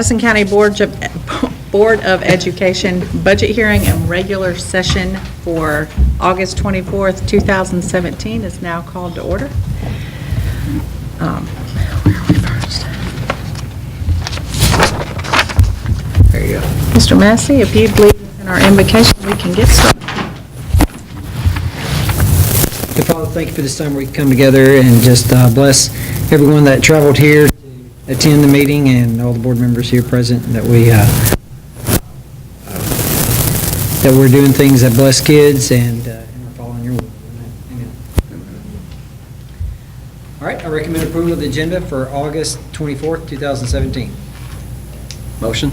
Madison County Board of Education budget hearing and regular session for August 24th, 2017 is now called to order. Where are we first? There you go. Mr. Massey, if you'd lead in our invocation, we can get started. Dear Father, thank you for this time we can come together and just bless everyone that traveled here to attend the meeting and all the board members here present, that we're doing things that bless kids and are following your will. Amen. All right, I recommend approval of the agenda for August 24th, 2017. Motion?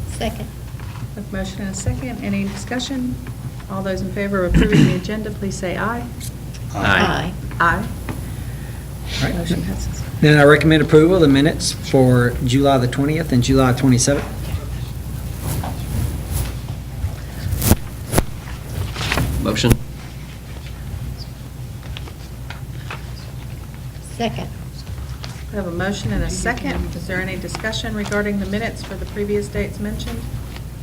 Second. A motion and a second. Any discussion? All those in favor of approving the agenda, please say aye. Aye. Aye. All right. Motion passes. Then I recommend approval of the minutes for July the 20th and July 27th. Motion? Second. We have a motion and a second. Is there any discussion regarding the minutes for the previous dates mentioned?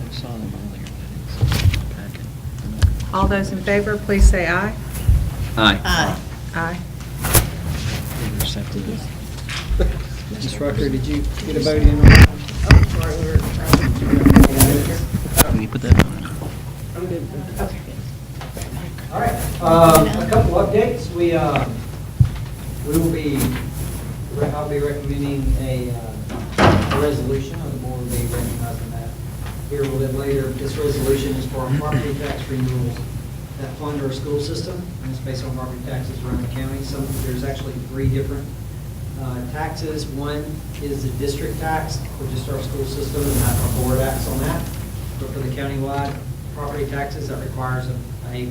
I saw them earlier. All those in favor, please say aye. Aye. Aye. Aye. Ms. Rucker, did you get a vote in? Can you put that on? All right, a couple updates. I'll be recommending a resolution, or the board will be recognizing that here a little bit later. This resolution is for our property tax renewals that fund our school system, and it's based on property taxes around the county. There's actually three different taxes. One is the district tax, which is our school system, and that's our board acts on that. But for the countywide property taxes, that requires a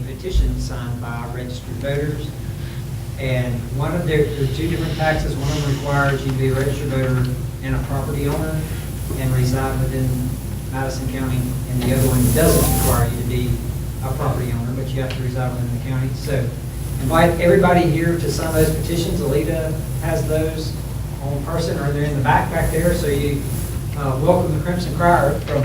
petition signed by registered voters. And there's two different taxes. One of them requires you to be a registered voter and a property owner and reside within Madison County, and the other one doesn't require you to be a property owner, but you have to reside within the county. So invite everybody here to sign those petitions. Alita has those on person, or they're in the back there. So you welcome the Crimson Crier from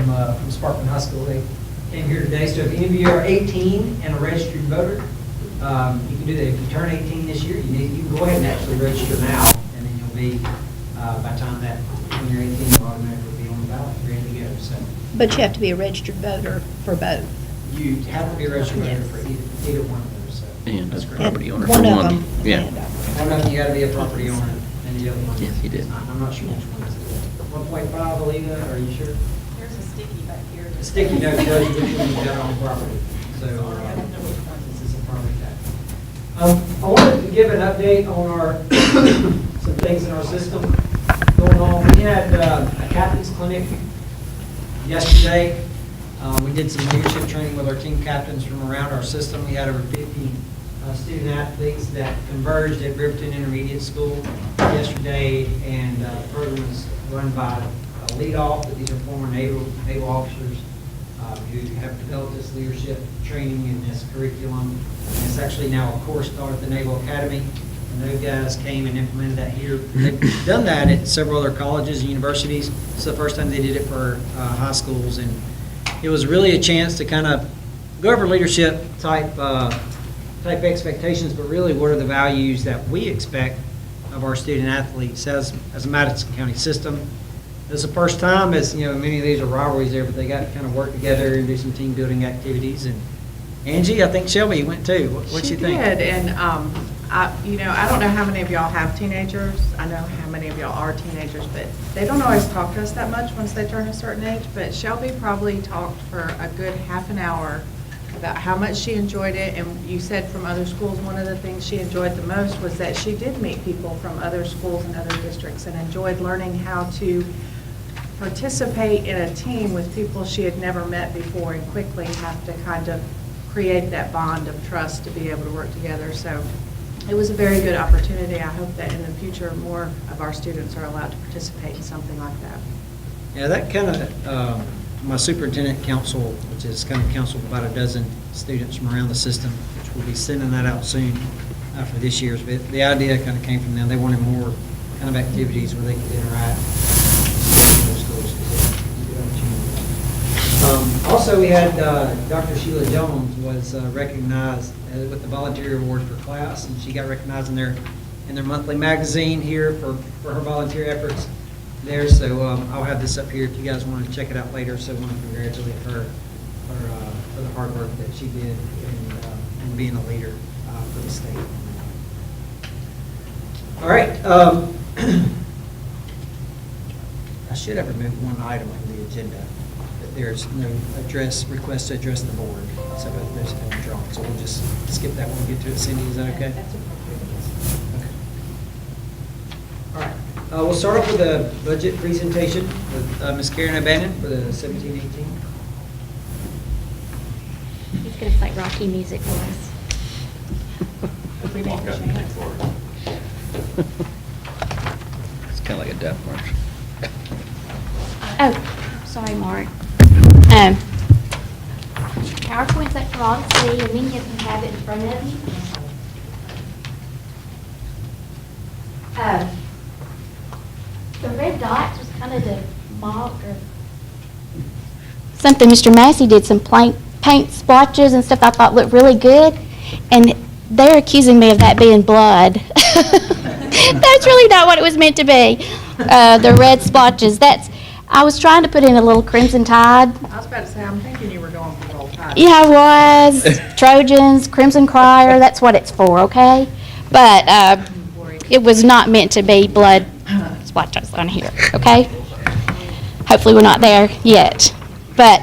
Sparkman High School. They came here today. So if any of you are 18 and a registered voter, you can do that. If you turn 18 this year, you can go ahead and actually register now, and then you'll be, by the time that when you're 18, you'll automatically be on the ballot, ready to go. So But you have to be a registered voter for both. you have to be a registered voter for either one of those. So And that's a correct. property owner One for of one. them. Yeah. One of them, you got to be a property owner, and the other one. Yes, you did. I'm not sure which one is it. 1.5, Alita, are you sure? There's a sticky back here. The sticky note tells you which one you got on property. So this is a property tax. I wanted to give an update on some things in our system going on. We had a captain's clinic yesterday. We did some leadership training with our team captains from around our system. We had over 50 student athletes that converged at Riverton Intermediate School yesterday, and the program was run by Lead Off, but these are former naval officers who have developed this leadership training and this curriculum. And it's actually now a course taught at the Naval Academy, and those guys came and implemented that here. They've done that at several other colleges and universities. It's the first time they did it for high schools, and it was really a chance to kind of go over leadership type expectations, but really what are the values that we expect of our student athletes as a Madison County system. It's the first time, as you know, many of these are rivalries there, but they got to kind of work together and do some team building activities. And Angie, I think Shelby went too. What you think? She did, and I don't know how many of y'all have teenagers. I know how many of y'all are teenagers, but they don't always talk to us that much once they turn a certain age. But Shelby probably talked for a good half an hour about how much she enjoyed it. And you said from other schools, one of the things she enjoyed the most was that she did meet people from other schools and other districts and enjoyed learning how to participate in a team with people she had never met before and quickly have to kind of create that bond of trust to be able to work together. So it was a very good opportunity. I hope that in the future more of our students are allowed to participate in something like that. Yeah, that kind of, my superintendent council, which is kind of council of about a dozen students from around the system, which we'll be sending that out soon for this year's. But the idea kind of came from them. They wanted more kind of activities where they could interact Also, we had Dr. Sheila Jones was recognized with the Volunteer Award for class, and she got recognized in their monthly magazine here for her volunteer efforts there. So I'll have this up here if you guys want to check it out later. So I want to congratulate her for the hard work that she did in being a leader for the state. All right. I should have removed one item from the agenda. There's no request to address the board, so there's been drawn. So we'll just skip that one and get to it. Cindy, is that okay? That's appropriate. Okay. All right. We'll start off with a budget presentation with Ms. Karen O'Bannon for the 17-18. He's going to play Rocky music for us. It's kind of like a death march. Oh, sorry, Mark. PowerPoint's up for all to see, and many of you have it in front of you. The red dots was kind of the mock or something Mr. Massey did, some paint splotches and stuff I thought looked really good, and they're accusing me of that being blood. That's really not what it was meant to be. The red splotches, I was trying to put in a little Crimson Tide. I was about to say, I'm thinking you were going for Roll Tide. Yeah, I was. Trojans, Crimson Crier, that's what it's for, okay? But it was not meant to be blood splotches on here, okay? Hopefully we're not there yet. But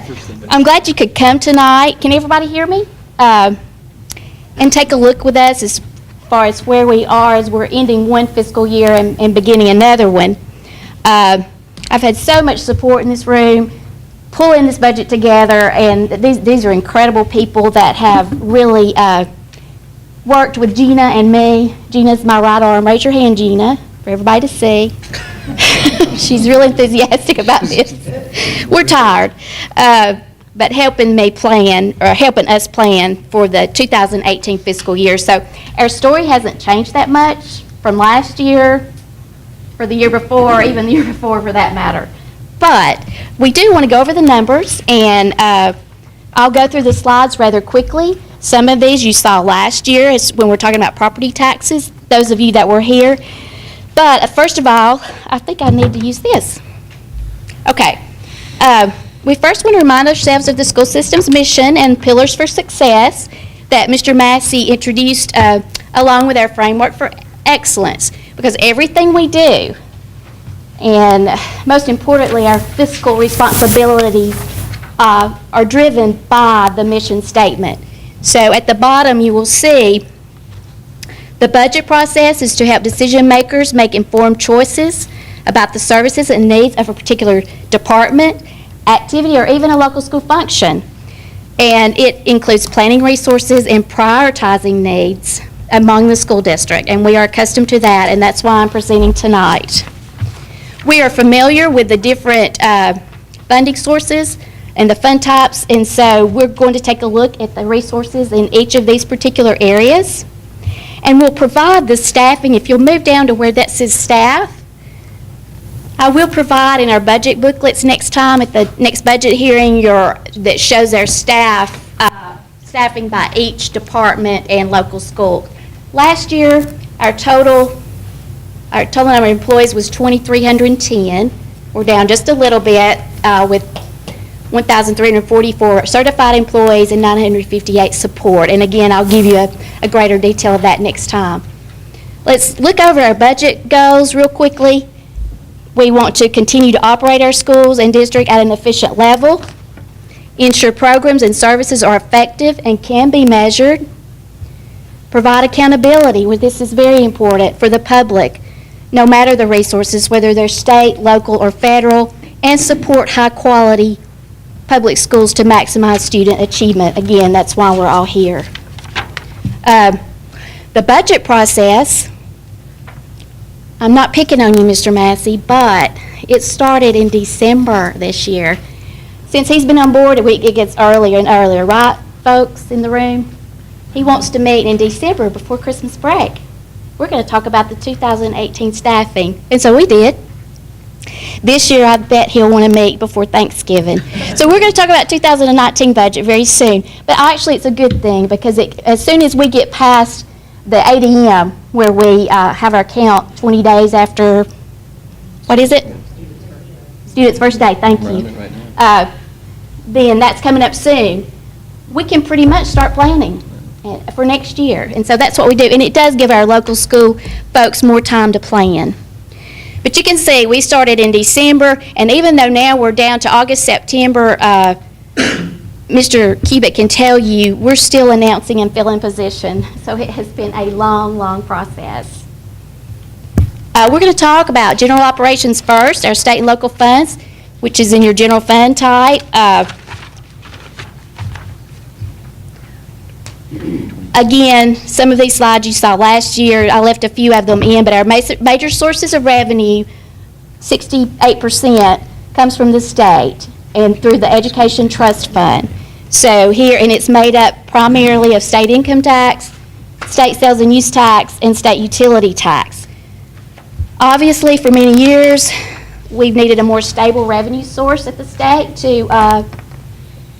I'm glad you could come tonight. Can everybody hear me? And take a look with us as far as where we are as we're ending one fiscal year and beginning another one. I've had so much support in this room, pulling this budget together, and these are incredible people that have really worked with Gina and me. Gina's my right arm. Raise your hand, Gina, for everybody to see. She's really enthusiastic about this. We're tired. But helping us plan for the 2018 fiscal year. So our story hasn't changed that much from last year, for the year before, or even the year before for that matter. But we do want to go over the numbers, and I'll go through the slides rather quickly. Some of these you saw last year is when we're talking about property taxes, those of you that were here. But first of all, I think I need to use this. Okay. We first want to remind ourselves of the school system's mission and pillars for success that Mr. Massey introduced along with our framework for excellence. Because everything we do, and most importantly our fiscal responsibilities, are driven by the mission statement. So at the bottom you will see the budget process is to help decision makers make informed choices about the services and needs of a particular department, activity, or even a local school function. And it includes planning resources and prioritizing needs among the school district, and we are accustomed to that, and that's why I'm presenting tonight. We are familiar with the different funding sources and the fund types, and so we're going to take a look at the resources in each of these particular areas, and we'll provide the staffing. If you'll move down to where that says staff, I will provide in our budget booklets next time at the next budget hearing that shows our staffing by each department and local school. Last year, our total number of employees was 2,310. We're down just a little bit with 1,344 certified employees and 958 support. And again, I'll give you a greater detail of that next time. Let's look over our budget goals real quickly. We want to continue to operate our schools and district at an efficient level, ensure programs and services are effective and can be measured, provide accountability, where this is very important for the public, no matter the resources, whether they're state, local, or federal, and support high-quality public schools to maximize student achievement. Again, that's why we're all here. The budget process, I'm not picking on you, Mr. Massey, but it started in December this year. Since he's been on board, it gets earlier and earlier, right, folks in the room? He wants to meet in December before Christmas break. We're going to talk about the 2018 staffing, and so we did. This year, I bet he'll want to meet before Thanksgiving. So we're going to talk about 2019 budget very soon. But actually, it's a good thing because as soon as we get past the 8 a.m., where we have our count 20 days after, what is it? Students' first day, thank We're on you. it right now. Then that's coming up soon. We can pretty much start planning for next year. And so that's what we do. And it does give our local school folks more time to plan. But you can see, we started in December, and even though now we're down to August, September, Mr. Cubic can tell you, we're still announcing and filling position. So it has been a long, long process. We're going to talk about general operations first, our state and local funds, which is in your general fund type. Again, some of these slides you saw last year, I left a few of them in, but our major sources of revenue, 68% comes from the state and through the Education Trust Fund. So here, and it's made up primarily of state income tax, state sales and use tax, and state utility tax. Obviously, for many years, we've needed a more stable revenue source at the state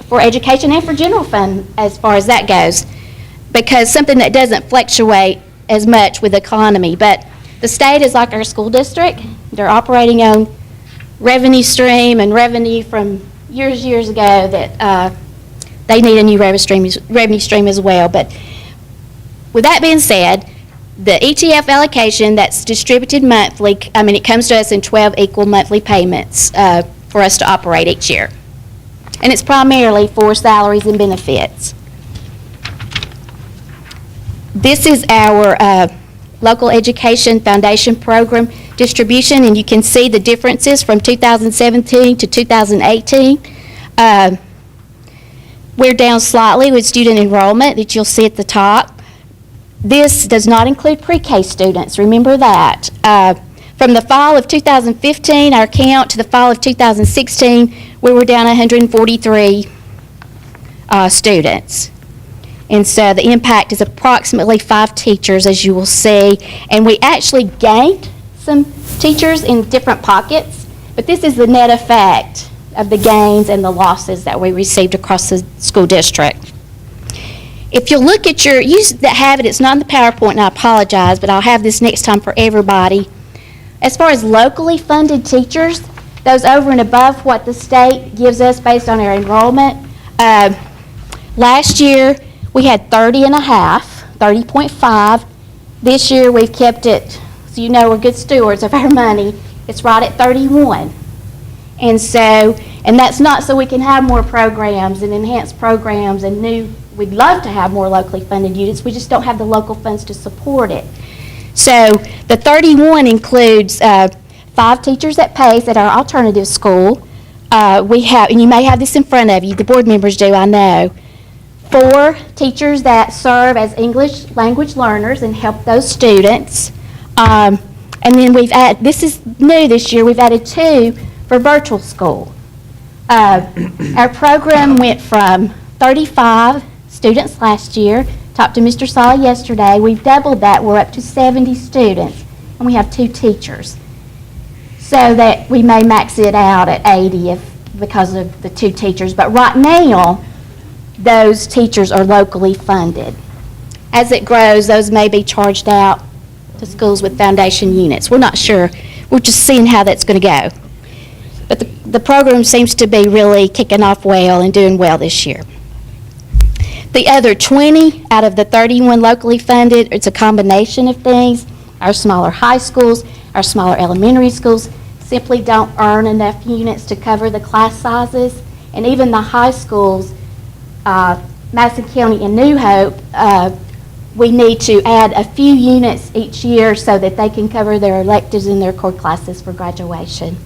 for education and for general fund as far as that goes, because something that doesn't fluctuate as much with the economy. But the state is like our school district. They're operating on revenue stream and revenue from years ago that they need a new revenue stream as well. But with that being said, the ETF allocation that's distributed monthly, it comes to us in 12 equal monthly payments for us to operate each year. And it's primarily for salaries and benefits. This is our local education foundation program distribution, and you can see the differences from 2017 to 2018. We're down slightly with student enrollment that you'll see at the top. This does not include pre-K students, remember that. From the fall of 2015, our count, to the fall of 2016, we were down 143 students. And so the impact is approximately 5 teachers, as you will see. And we actually gained some teachers in different pockets, but this is the net effect of the gains and the losses that we received across the school district. If you look at you that have it, it's not in the PowerPoint, and I apologize, but I'll have this next time for everybody. As far as locally funded teachers, those over and above what the state gives us based on our enrollment, last year we had 30.5. This year we've kept it, so you know we're good stewards of our money. It's right at 31. And that's not so we can have more programs and enhanced programs and we'd love to have more locally funded units. We just don't have the local funds to support it. So the 31 includes 5 teachers at PACE at our alternative school. We have, and you may have this in front of you, the board members do, I know, 4 teachers that serve as English language learners and help those students. And then this is new this year, we've added 2 for virtual school. Our program went from 35 students last year, talked to Mr. Saw yesterday. We've doubled that, we're up to 70 students, and we have 2 teachers. So that we may max it out at 80 because of the 2 teachers. But right now, those teachers are locally funded. As it grows, those may be charged out to schools with foundation units. We're not sure. We're just seeing how that's going to go. But the program seems to be really kicking off well and doing well this year. The other 20 out of the 31 locally funded, it's a combination of things. Our smaller high schools, our smaller elementary schools simply don't earn enough units to cover the class sizes. And even the high schools, Madison County and New Hope, we need to add a few units each year so that they can cover their electives and their core classes for graduation.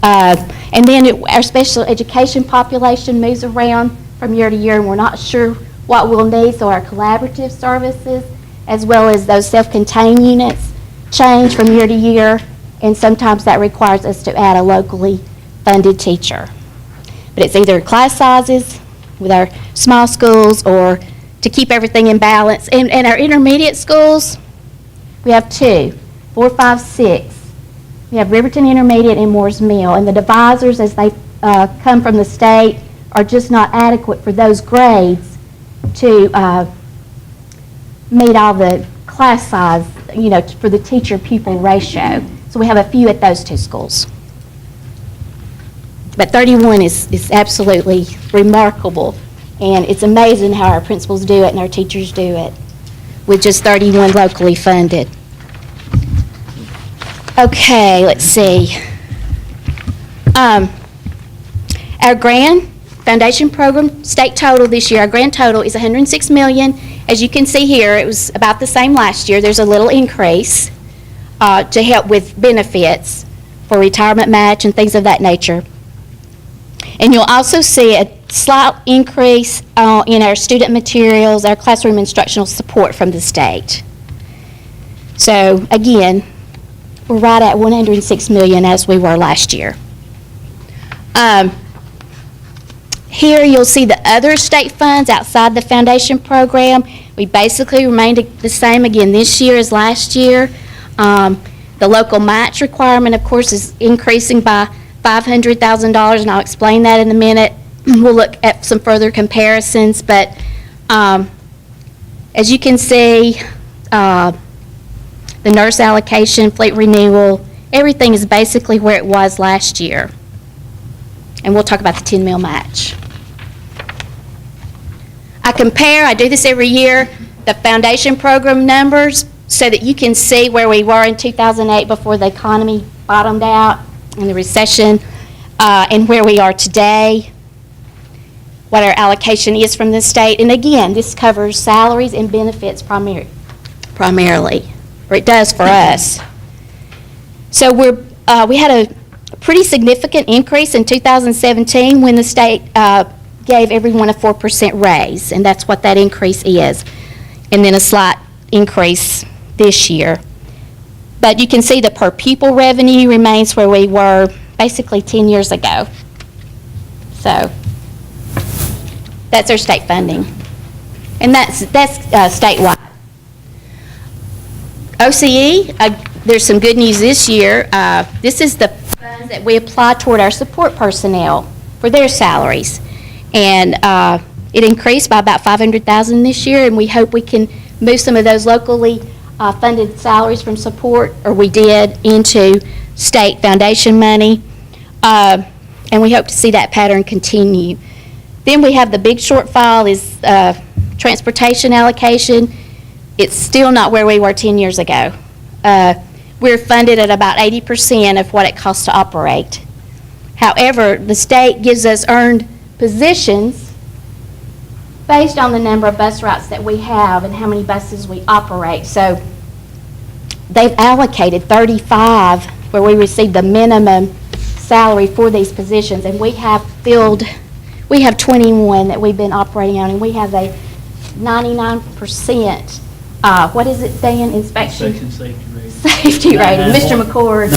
And then our special education population moves around from year to year, and we're not sure what we'll need, so our collaborative services, as well as those self-contained units, change from year to year, and sometimes that requires us to add a locally funded teacher. But it's either class sizes with our small schools or to keep everything in balance. And our intermediate schools, we have 2, 4, 5, 6. We have Riverton Intermediate and Moore's Mill, and the divisors, as they come from the state, are just not adequate for those grades to meet all the class size, for the teacher-pupil ratio. So we have a few at those two schools. But 31 is absolutely remarkable, and it's amazing how our principals do it and our teachers do it with just 31 locally funded. Okay, let's see. Our grand foundation program state total this year, our grand total is $106 million. As you can see here, it was about the same last year. There's a little increase to help with benefits for retirement match and things of that nature. And you'll also see a slight increase in our student materials, our classroom instructional support from the state. So again, we're right at $106 million as we were last year. Here you'll see the other state funds outside the foundation program. We basically remained the same again this year as last year. The local match requirement, of course, is increasing by $500,000, and I'll explain that in a minute. We'll look at some further comparisons, but as you can see, the nurse allocation, fleet renewal, everything is basically where it was last year. And we'll talk about the 10 mil match. I do this every year, the foundation program numbers so that you can see where we were in 2008 before the economy bottomed out and the recession, and where we are today, what our allocation is from the state. And again, this covers salaries and benefits primarily, or it does for us. So we had a pretty significant increase in 2017 when the state gave everyone a 4% raise, and that's what that increase is. And then a slight increase this year. But you can see the per pupil revenue remains where we were basically 10 years ago. So that's our state funding. And that's statewide. OCE, there's some good news this year. This is the funds that we apply toward our support personnel for their salaries. And it increased by about $500,000 this year, and we hope we can move some of those locally funded salaries from support, or we did, into state foundation money. And we hope to see that pattern continue. Then we have the big shortfall is transportation allocation. It's still not where we were 10 years ago. We're funded at about 80% of what it costs to operate. However, the state gives us earned positions based on the number of bus routes that we have and how many buses we operate. So they've allocated 35 where we receive the minimum salary for these positions, and we have 21 that we've been operating on, and we have a 99%, what is it, Dan, inspection? Safety rating. Safety rating, Mr. McCord.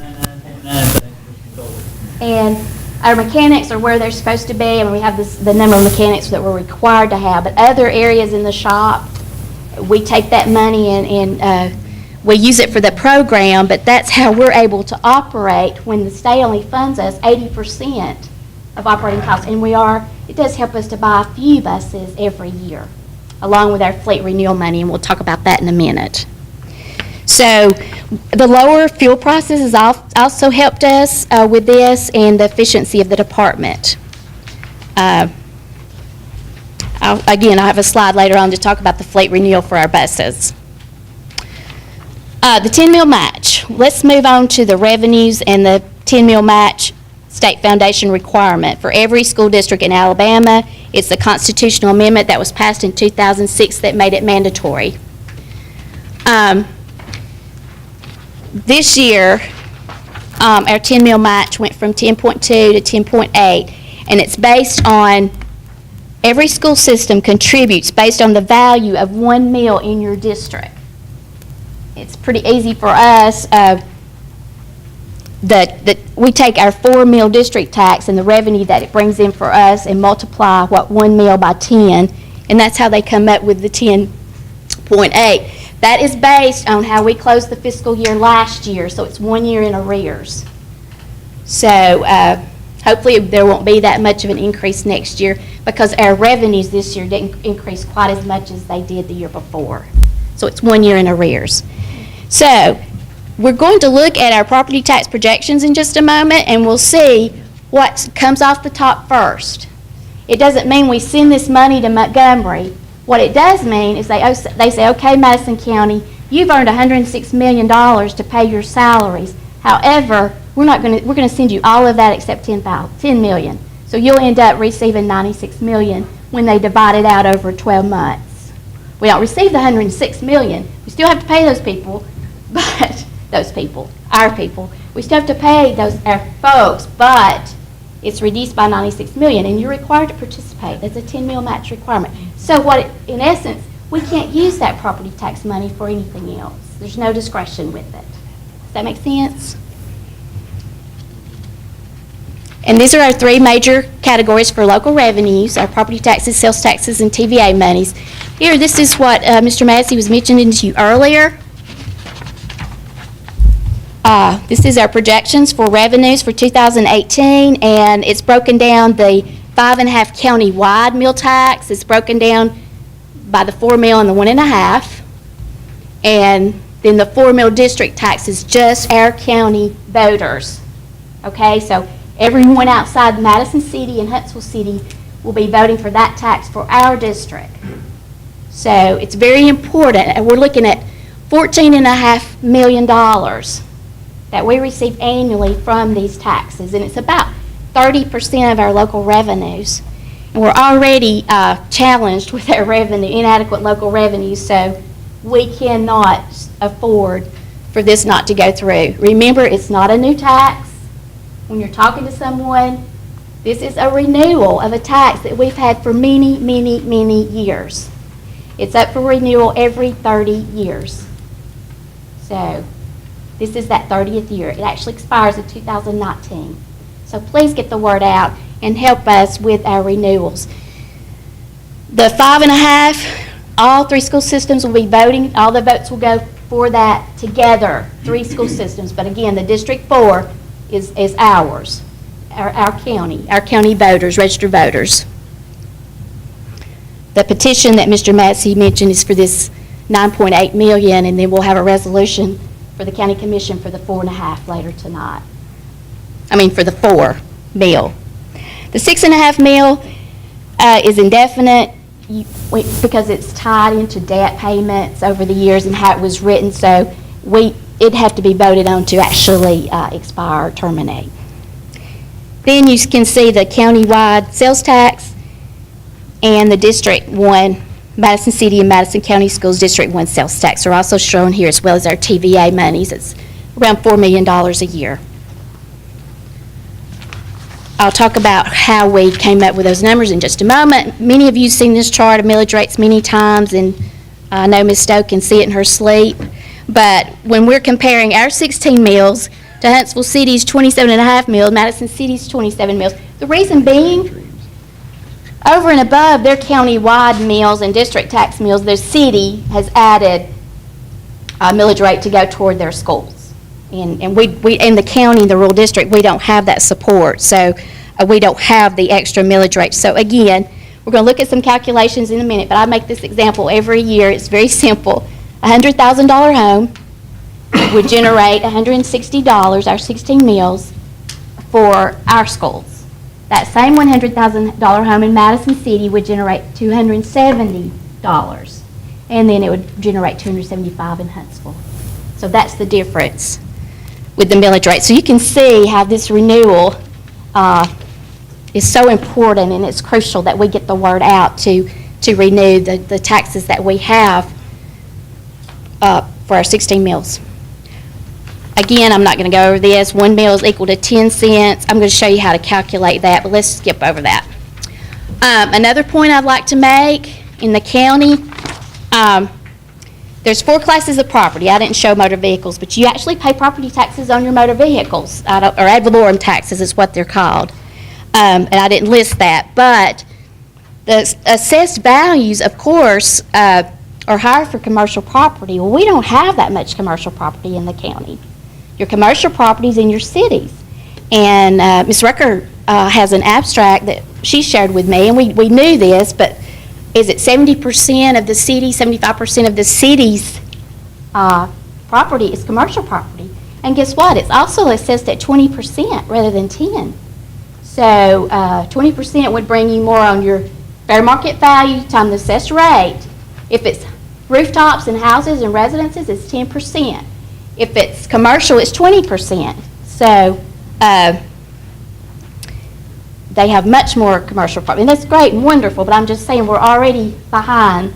99.9. And our mechanics are where they're supposed to be, and we have the number of mechanics that we're required to have. But other areas in the shop, we take that money and we use it for the program, but that's how we're able to operate when the state only funds us 80% of operating costs. And it does help us to buy a few buses every year, along with our fleet renewal money, and we'll talk about that in a minute. So the lower fuel prices has also helped us with this, and the efficiency of the department. I have a slide later on to talk about the fleet renewal for our buses. The 10 mil match. Let's move on to the revenues and the 10 mil match state foundation requirement for every school district in Alabama. It's the constitutional amendment that was passed in 2006 that made it mandatory. This year, our 10 mil match went from 10.2 to 10.8, and it's based on every school system contributes based on the value of 1 meal in your district. It's pretty easy for us. We take our 4 meal district tax and the revenue that it brings in for us and multiply 1 meal by 10, and that's how they come up with the 10.8. That is based on how we closed the fiscal year last year, so it's 1 year in arrears. So hopefully there won't be that much of an increase next year because our revenues this year didn't increase quite as much as they did the year before. So it's 1 year in arrears. So we're going to look at our property tax projections in just a moment, and we'll see what comes off the top first. It doesn't mean we send this money to Montgomery. What it does mean is they say, okay, Madison County, you've earned $106 million to pay your salaries. However, we're going to send you all of that except $10 million. So you'll end up receiving $96 million when they divide it out over 12 months. We don't receive the $106 million. We still have to pay those people, but our people. We still have to pay our folks, but it's reduced by $96 million, and you're required to participate. That's a 10 mil match requirement. So in essence, we can't use that property tax money for anything else. There's no discretion with it. Does that make sense? And these are our three major categories for local revenues: our property taxes, sales taxes, and TVA monies. Here, this is what Mr. Massey was mentioning to you earlier. This is our projections for revenues for 2018, and it's broken down the 5.5 county-wide meal tax. It's broken down by the 4 mil and the 1.5, and then the 4 mil district tax is just our county voters. Okay, so everyone outside Madison City and Huntsville City will be voting for that tax for our district. So it's very important, and we're looking at $14.5 million that we receive annually from these taxes, and it's about 30% of our local revenues. And we're already challenged with our inadequate local revenues, so we cannot afford for this not to go through. Remember, it's not a new tax. When you're talking to someone, this is a renewal of a tax that we've had for many, many, many years. It's up for renewal every 30 years. So this is that 30th year. It actually expires in 2019. So please get the word out and help us with our renewals. The 5.5, all three school systems will be voting. All the votes will go for that together, 3 school systems. But again, the District 4 is ours, our county voters, registered voters. The petition that Mr. Massey mentioned is for this $9.8 million, and then we'll have a resolution for the county commission for the 4.5 later tonight. For the 4 mil. The 6.5 mil is indefinite because it's tied into debt payments over the years and how it was written, so it'd have to be voted on to actually expire or terminate. Then you can see the county-wide sales tax and the District 1, Madison City and Madison County Schools District 1 sales tax are also shown here, as well as our TVA monies. It's around $4 million a year. I'll talk about how we came up with those numbers in just a moment. Many of you have seen this chart of millage rates many times, and I know Ms. Stowe can see it in her sleep. But when we're comparing our 16 mills to Huntsville City's 27.5 mills, Madison City's 27 mills, the reason being, over and above their county-wide mills and district tax mills, the city has added a millage rate to go toward their schools. And we in the county, the rural district, we don't have that support, so we don't have the extra millage rate. So again, we're going to look at some calculations in a minute, but I make this example every year. It's very simple. A $100,000 home would generate $160, our 16 mills, for our schools. That same $100,000 home in Madison City would generate $270, and then it would generate $275 in Huntsville. So that's the difference with the millage rate. So you can see how this renewal is so important, and it's crucial that we get the word out to renew the taxes that we have for our 16 mills. Again, I'm not going to go over this. 1 mil is equal to 10 cents. I'm going to show you how to calculate that, but let's skip over that. Another point I'd like to make in the county, there's 4 classes of property. I didn't show motor vehicles, but you actually pay property taxes on your motor vehicles, or ad valorem taxes is what they're called. And I didn't list that, but the assessed values, of course, or higher for commercial property. Well, we don't have that much commercial property in the county. Your commercial property's in your cities. And Ms. Rucker has an abstract that she shared with me, and we knew this, but is it 70% of the city, 75% of the city's property is commercial property? And guess what? It's also assessed at 20% rather than 10. So 20% would bring you more on your fair market value times the assessed rate. If it's rooftops and houses and residences, it's 10%. If it's commercial, it's 20%. So they have much more commercial property. And that's great and wonderful, but I'm just saying we're already behind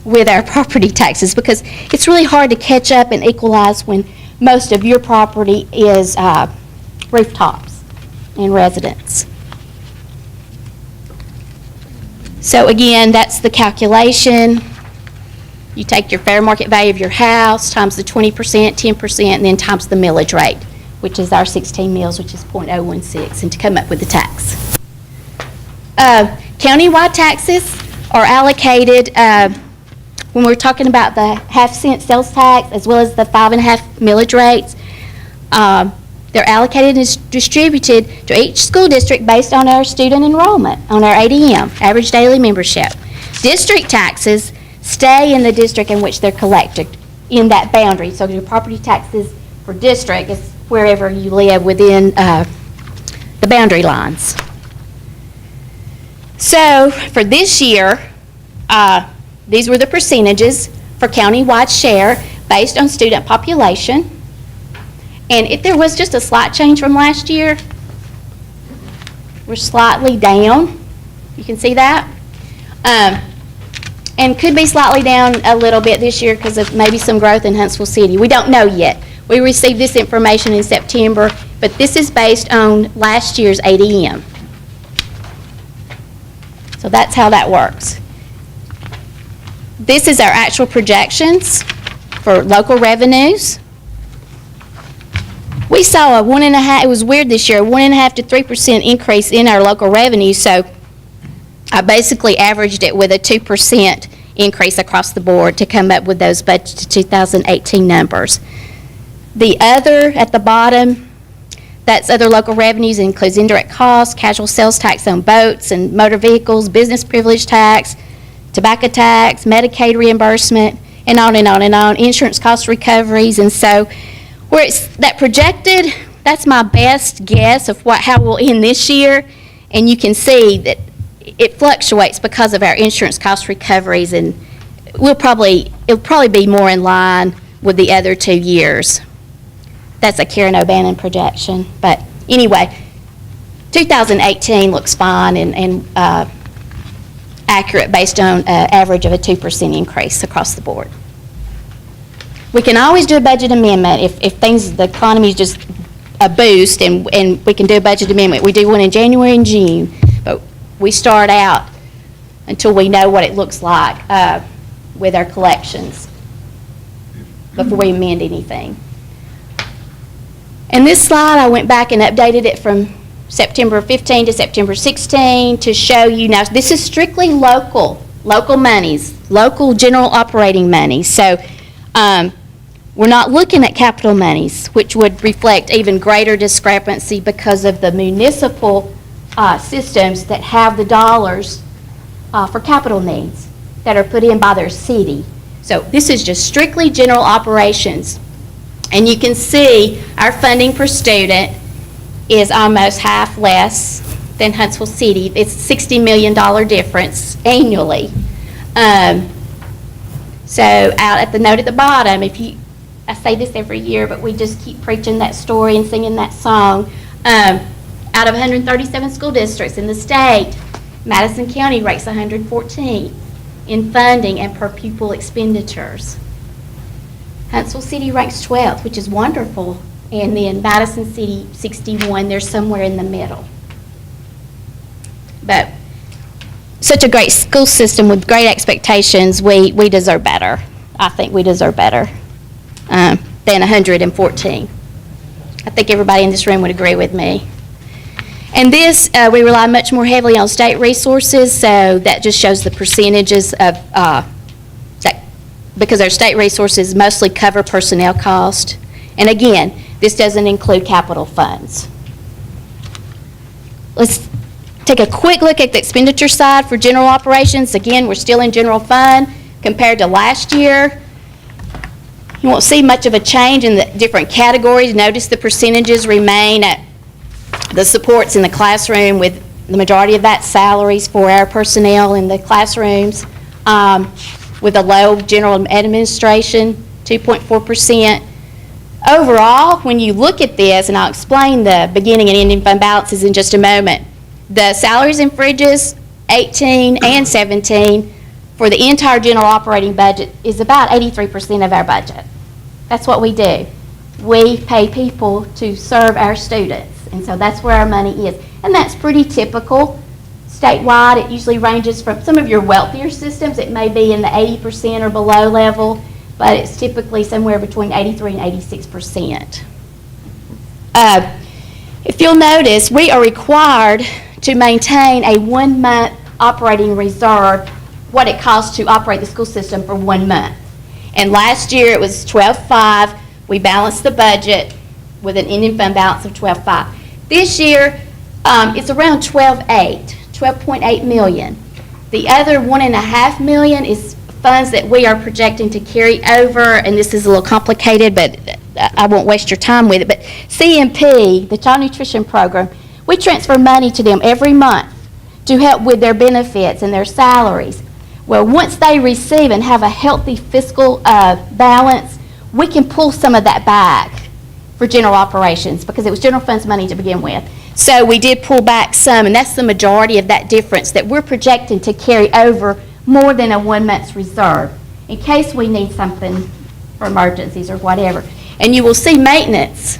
with our property taxes because it's really hard to catch up and equalize when most of your property is rooftops and residents. So again, that's the calculation. You take your fair market value of your house times the 20%, 10%, and then times the millage rate, which is our 16 mills, which is .016, and to come up with the tax. Countywide taxes are allocated when we're talking about the half-cent sales tax as well as the 5.5 millage rates. They're allocated and distributed to each school district based on our student enrollment, on our ADM, average daily membership. District taxes stay in the district in which they're collected in that boundary. So your property taxes for district is wherever you live within the boundary lines. So for this year, these were the percentages for countywide share based on student population. And if there was just a slight change from last year, we're slightly down. You can see that. And could be slightly down a little bit this year because of maybe some growth in Huntsville City. We don't know yet. We received this information in September, but this is based on last year's ADM. So that's how that works. This is our actual projections for local revenues. We saw a 1.5%, it was weird this year, 1.5% to 3% increase in our local revenue, so I basically averaged it with a 2% increase across the board to come up with those budget 2018 numbers. The other at the bottom, that's other local revenues, includes indirect costs, casual sales tax on boats and motor vehicles, business privilege tax, tobacco tax, Medicaid reimbursement, and on and on and on, insurance cost recoveries. And so where it's that projected, that's my best guess of how we'll end this year. And you can see that it fluctuates because of our insurance cost recoveries, and it'll probably be more in line with the other 2 years. That's a Karen O'Bannon projection. But anyway, 2018 looks fine and accurate based on an average of a 2% increase across the board. We can always do a budget amendment if the economy is just a boost, and we can do a budget amendment. We do one in January and June, but we start out until we know what it looks like with our collections before we amend anything. And this slide, I went back and updated it from September 15 to September 16 to show you. Now, this is strictly local monies, local general operating monies. So we're not looking at capital monies, which would reflect even greater discrepancy because of the municipal systems that have the dollars for capital needs that are put in by their city. So this is just strictly general operations. And you can see our funding per student is almost half less than Huntsville City. It's a $60 million difference annually. So out at the note at the bottom, I say this every year, but we just keep preaching that story and singing that song. Out of 137 school districts in the state, Madison County ranks 114 in funding and per pupil expenditures. Huntsville City ranks 12th, which is wonderful, and then Madison City 61. They're somewhere in the middle. But such a great school system with great expectations, we deserve better. I think we deserve better than 114. I think everybody in this room would agree with me. And this, we rely much more heavily on state resources, so that just shows the percentages of that because our state resources mostly cover personnel cost. And again, this doesn't include capital funds. Let's take a quick look at the expenditure side for general operations. Again, we're still in general fund compared to last year. You won't see much of a change in the different categories. Notice the percentages remain at the supports in the classroom, with the majority of that salaries for our personnel in the classrooms, with a low general administration, 2.4%. Overall, when you look at this, and I'll explain the beginning and ending fund balances in just a moment, the salaries and fringes, 18 and 17, for the entire general operating budget is about 83% of our budget. That's what we do. We pay people to serve our students, and so that's where our money is. And that's pretty typical. Statewide, it usually ranges from some of your wealthier systems, it may be in the 80% or below level, but it's typically somewhere between 83 and 86%. If you'll notice, we are required to maintain a 1-month operating reserve, what it costs to operate the school system for 1 month. And last year it was 12.5. We balanced the budget with an ending fund balance of 12.5. This year it's around 12.8 million. The other $1.5 million is funds that we are projecting to carry over, and this is a little complicated, but I won't waste your time with it. But CMP, the Child Nutrition Program, we transfer money to them every month to help with their benefits and their salaries. Well, once they receive and have a healthy fiscal balance, we can pull some of that back for general operations because it was general funds money to begin with. So we did pull back some, and that's the majority of that difference that we're projecting to carry over more than a 1 month's reserve in case we need something for emergencies or whatever. And you will see maintenance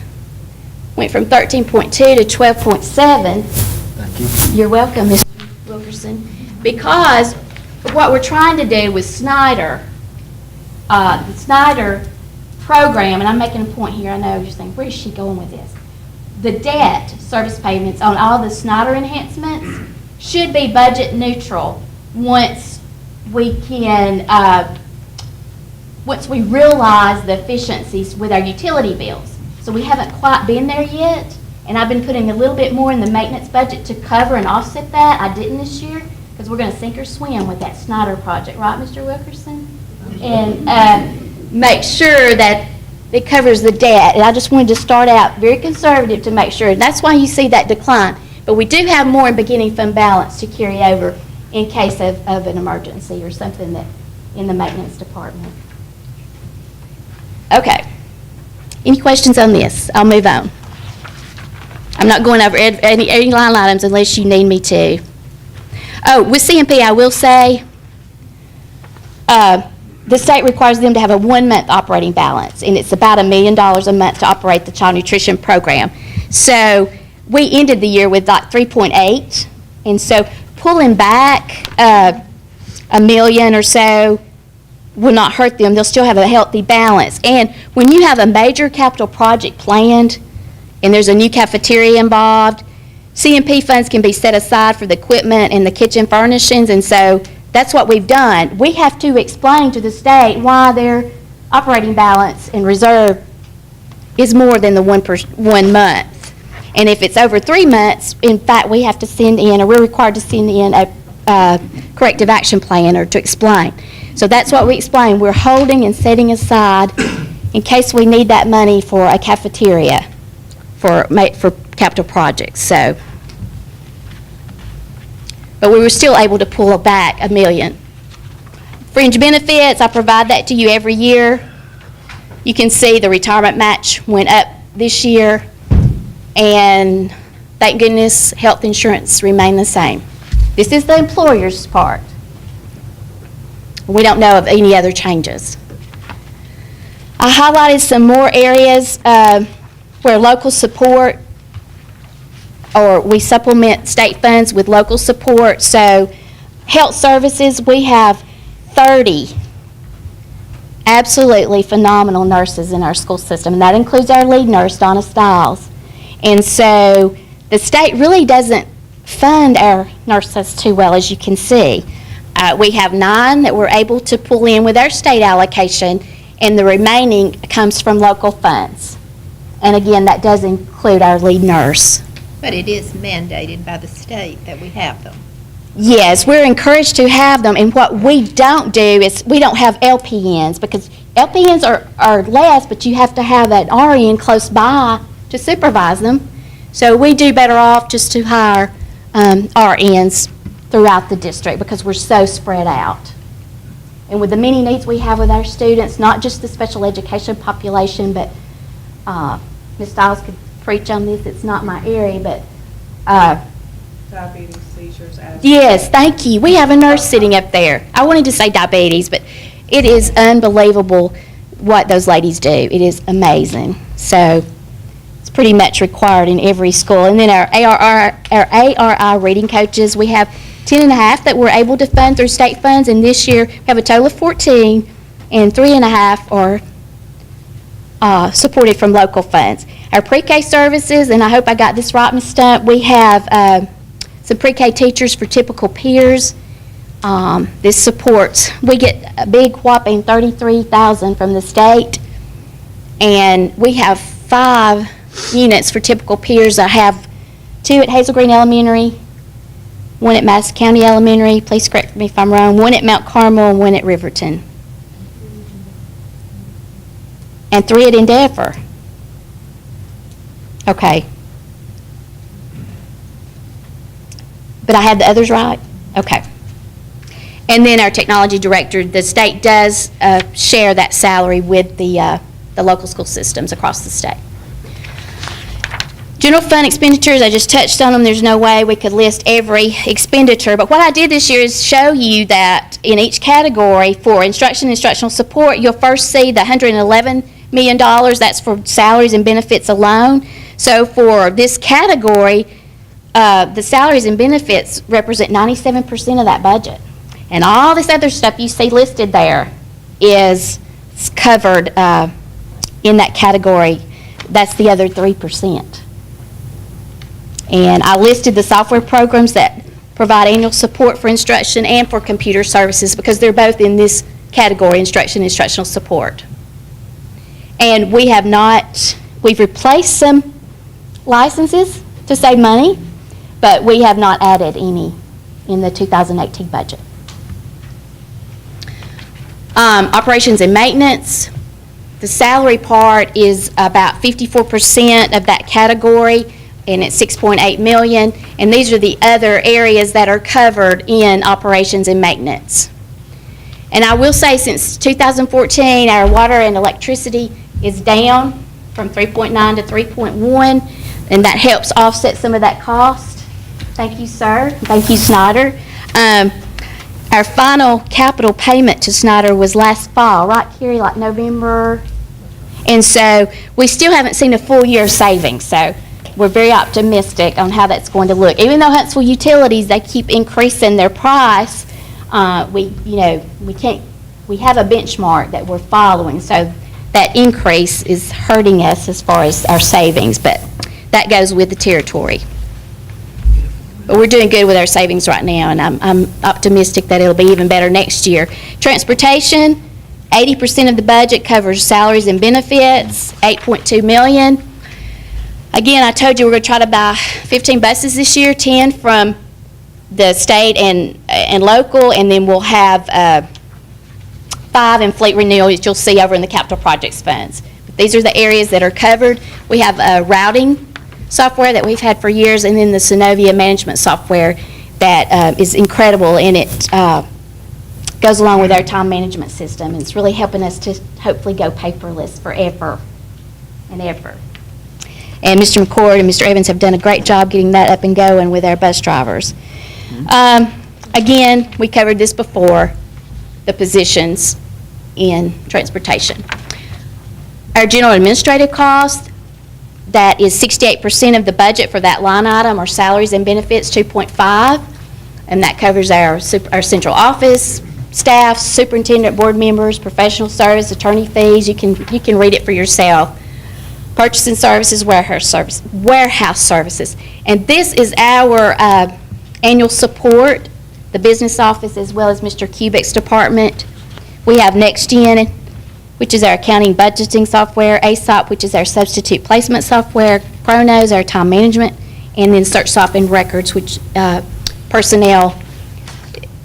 went from 13.2 to 12.7. Thank you. You're welcome, Mr. Wilkerson. Because what we're trying to do with Snyder, the Snyder program, and I'm making a point here, I know you're saying, where is she going with this? The debt service payments on all the Snyder enhancements should be budget neutral once we can, once we realize the efficiencies with our utility bills. So we haven't quite been there yet, and I've been putting a little bit more in the maintenance budget to cover and offset that. I didn't this year because we're going to sink or swim with that Snyder project, right, Mr. Wilkerson? And make sure that it covers the debt. And I just wanted to start out very conservative to make sure. And that's why you see that decline. But we do have more in beginning fund balance to carry over in case of an emergency or something that in the maintenance department. Okay. Any questions on this? I'll move on. I'm not going over any line items unless you need me to. Oh, with CMP, I will say the state requires them to have a 1 month operating balance, and it's about $1 million a month to operate the child nutrition program. So we ended the year with like 3.8, and so pulling back $1 million or so will not hurt them. They'll still have a healthy balance. And when you have a major capital project planned and there's a new cafeteria involved, CMP funds can be set aside for the equipment and the kitchen furnishings, and so that's what we've done. We have to explain to the state why their operating balance and reserve is more than the 1 month. And if it's over 3 months, in fact, we have to send in, or we're required to send in a corrective action plan or to explain. So that's what we explain. We're holding and setting aside in case we need that money for a cafeteria for capital projects. So, but we were still able to pull back $1 million. Fringe benefits, I provide that to you every year. You can see the retirement match went up this year, and thank goodness health insurance remained the same. This is the employer's part. We don't know of any other changes. I highlighted some more areas where local support, or we supplement state funds with local support. So health services, we have 30 absolutely phenomenal nurses in our school system, and that includes our lead nurse, Donna Stiles. And so the state really doesn't fund our nurses too well, as you can see. We have 9 that we're able to pull in with our state allocation, and the remaining comes from local funds. And again, that does include our lead nurse. But it is mandated by the state that we have them. Yes, we're encouraged to have them, and what we don't do is, we don't have LPNs, because LPNs are less, but you have to have an RN close by to supervise them. So we do better off just to hire RNs throughout the district, because we're so spread out. And with the many needs we have with our students, not just the special education population, but Ms. Stiles could preach on this, it's not my area, but Diabetes, seizures, asthma. yes, thank you. We have a nurse sitting up there. I wanted to say diabetes, but it is unbelievable what those ladies do. It is amazing. So it's pretty much required in every school. And then our ARI reading coaches, we have 10 and a half that we're able to fund through state funds, and this year we have a total of 14, and 3 and a half are supported from local funds. Our pre-K services, and I hope I got this right, Ms. Stump, we have some pre-K teachers for typical peers. This supports, we get a big whopping $33,000 from the state, and we have 5 units for typical peers. I have 2 at Hazel Green Elementary, 1 at Madison County Elementary, please correct me if I'm wrong, 1 at Mount Carmel, and 1 at Riverton. And 3 at Endeavor. Okay. But I had the others right? Okay. And then our technology director, the state does share that salary with the local school systems across the state. General fund expenditures, I just touched on them. There's no way we could list every expenditure, but what I did this year is show you that in each category for instruction and instructional support, you'll first see the $111 million, that's for salaries and benefits alone. So for this category, the salaries and benefits represent 97% of that budget. And all this other stuff you see listed there is covered in that category. That's the other 3%. And I listed the software programs that provide annual support for instruction and for computer services, because they're both in this category, instruction and instructional support. And we have not, we've replaced some licenses to save money, but we have not added any in the 2018 budget. Operations and maintenance, the salary part is about 54% of that category, and it's $6.8 million, and these are the other areas that are covered in operations and maintenance. And I will say, since 2014, our water and electricity is down from 3.9 to 3.1, and that helps offset some of that cost. Thank you, sir. Thank you, Snyder. Our final capital payment to Snyder was last fall, right, Carrie, like November? And so we still haven't seen a full year of savings, so we're very optimistic on how that's going to look. Even though Huntsville Utilities, they keep increasing their price, we have a benchmark that we're following, so that increase is hurting us as far as our savings, but that goes with the territory. But we're doing good with our savings right now, and I'm optimistic that it'll be even better next year. Transportation, 80% of the budget covers salaries and benefits, $8.2 million. Again, I told you we're going to try to buy 15 buses this year, 10 from the state and local, and then we'll have 5 in fleet renewal that you'll see over in the capital projects funds. But these are the areas that are covered. We have routing software that we've had for years, and then the Synovia management software that is incredible, and it goes along with our time management system. And it's really helping us to hopefully go paperless forever and ever. And Mr. McCord and Mr. Evans have done a great job getting that up and going with our bus drivers. Again, we covered this before, the positions in transportation. Our general administrative costs, that is 68% of the budget for that line item, or salaries and benefits, 2.5, and that covers our central office, staff, superintendent, board members, professional service, attorney fees. You can read it for yourself. Purchasing services, warehouse services. And this is our annual support the business office, as well as Mr. Kubik's department. We have NextGen, which is our accounting budgeting software, ASOP, which is our substitute placement software, Chronos, our time management, and then SearchSoft and Records, which personnel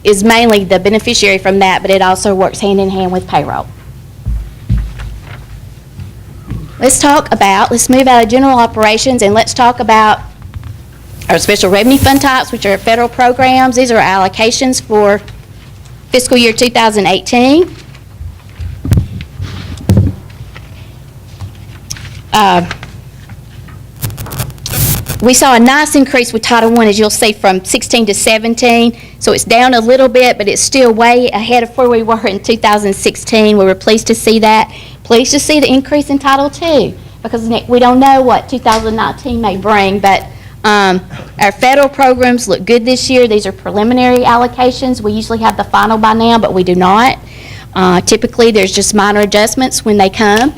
is mainly the beneficiary from that, but it also works hand in hand with payroll. Let's move out of general operations and let's talk about our special revenue fund types, which are federal programs. These are allocations for fiscal year 2018. We saw a nice increase with Title I, as you'll see, from 16 to 17. So it's down a little bit, but it's still way ahead of where we were in 2016. We were pleased to see that. Pleased to see the increase in Title II, because we don't know what 2019 may bring, but our federal programs look good this year. These are preliminary allocations. We usually have the final by now, but we do not. Typically, there's just minor adjustments when they come.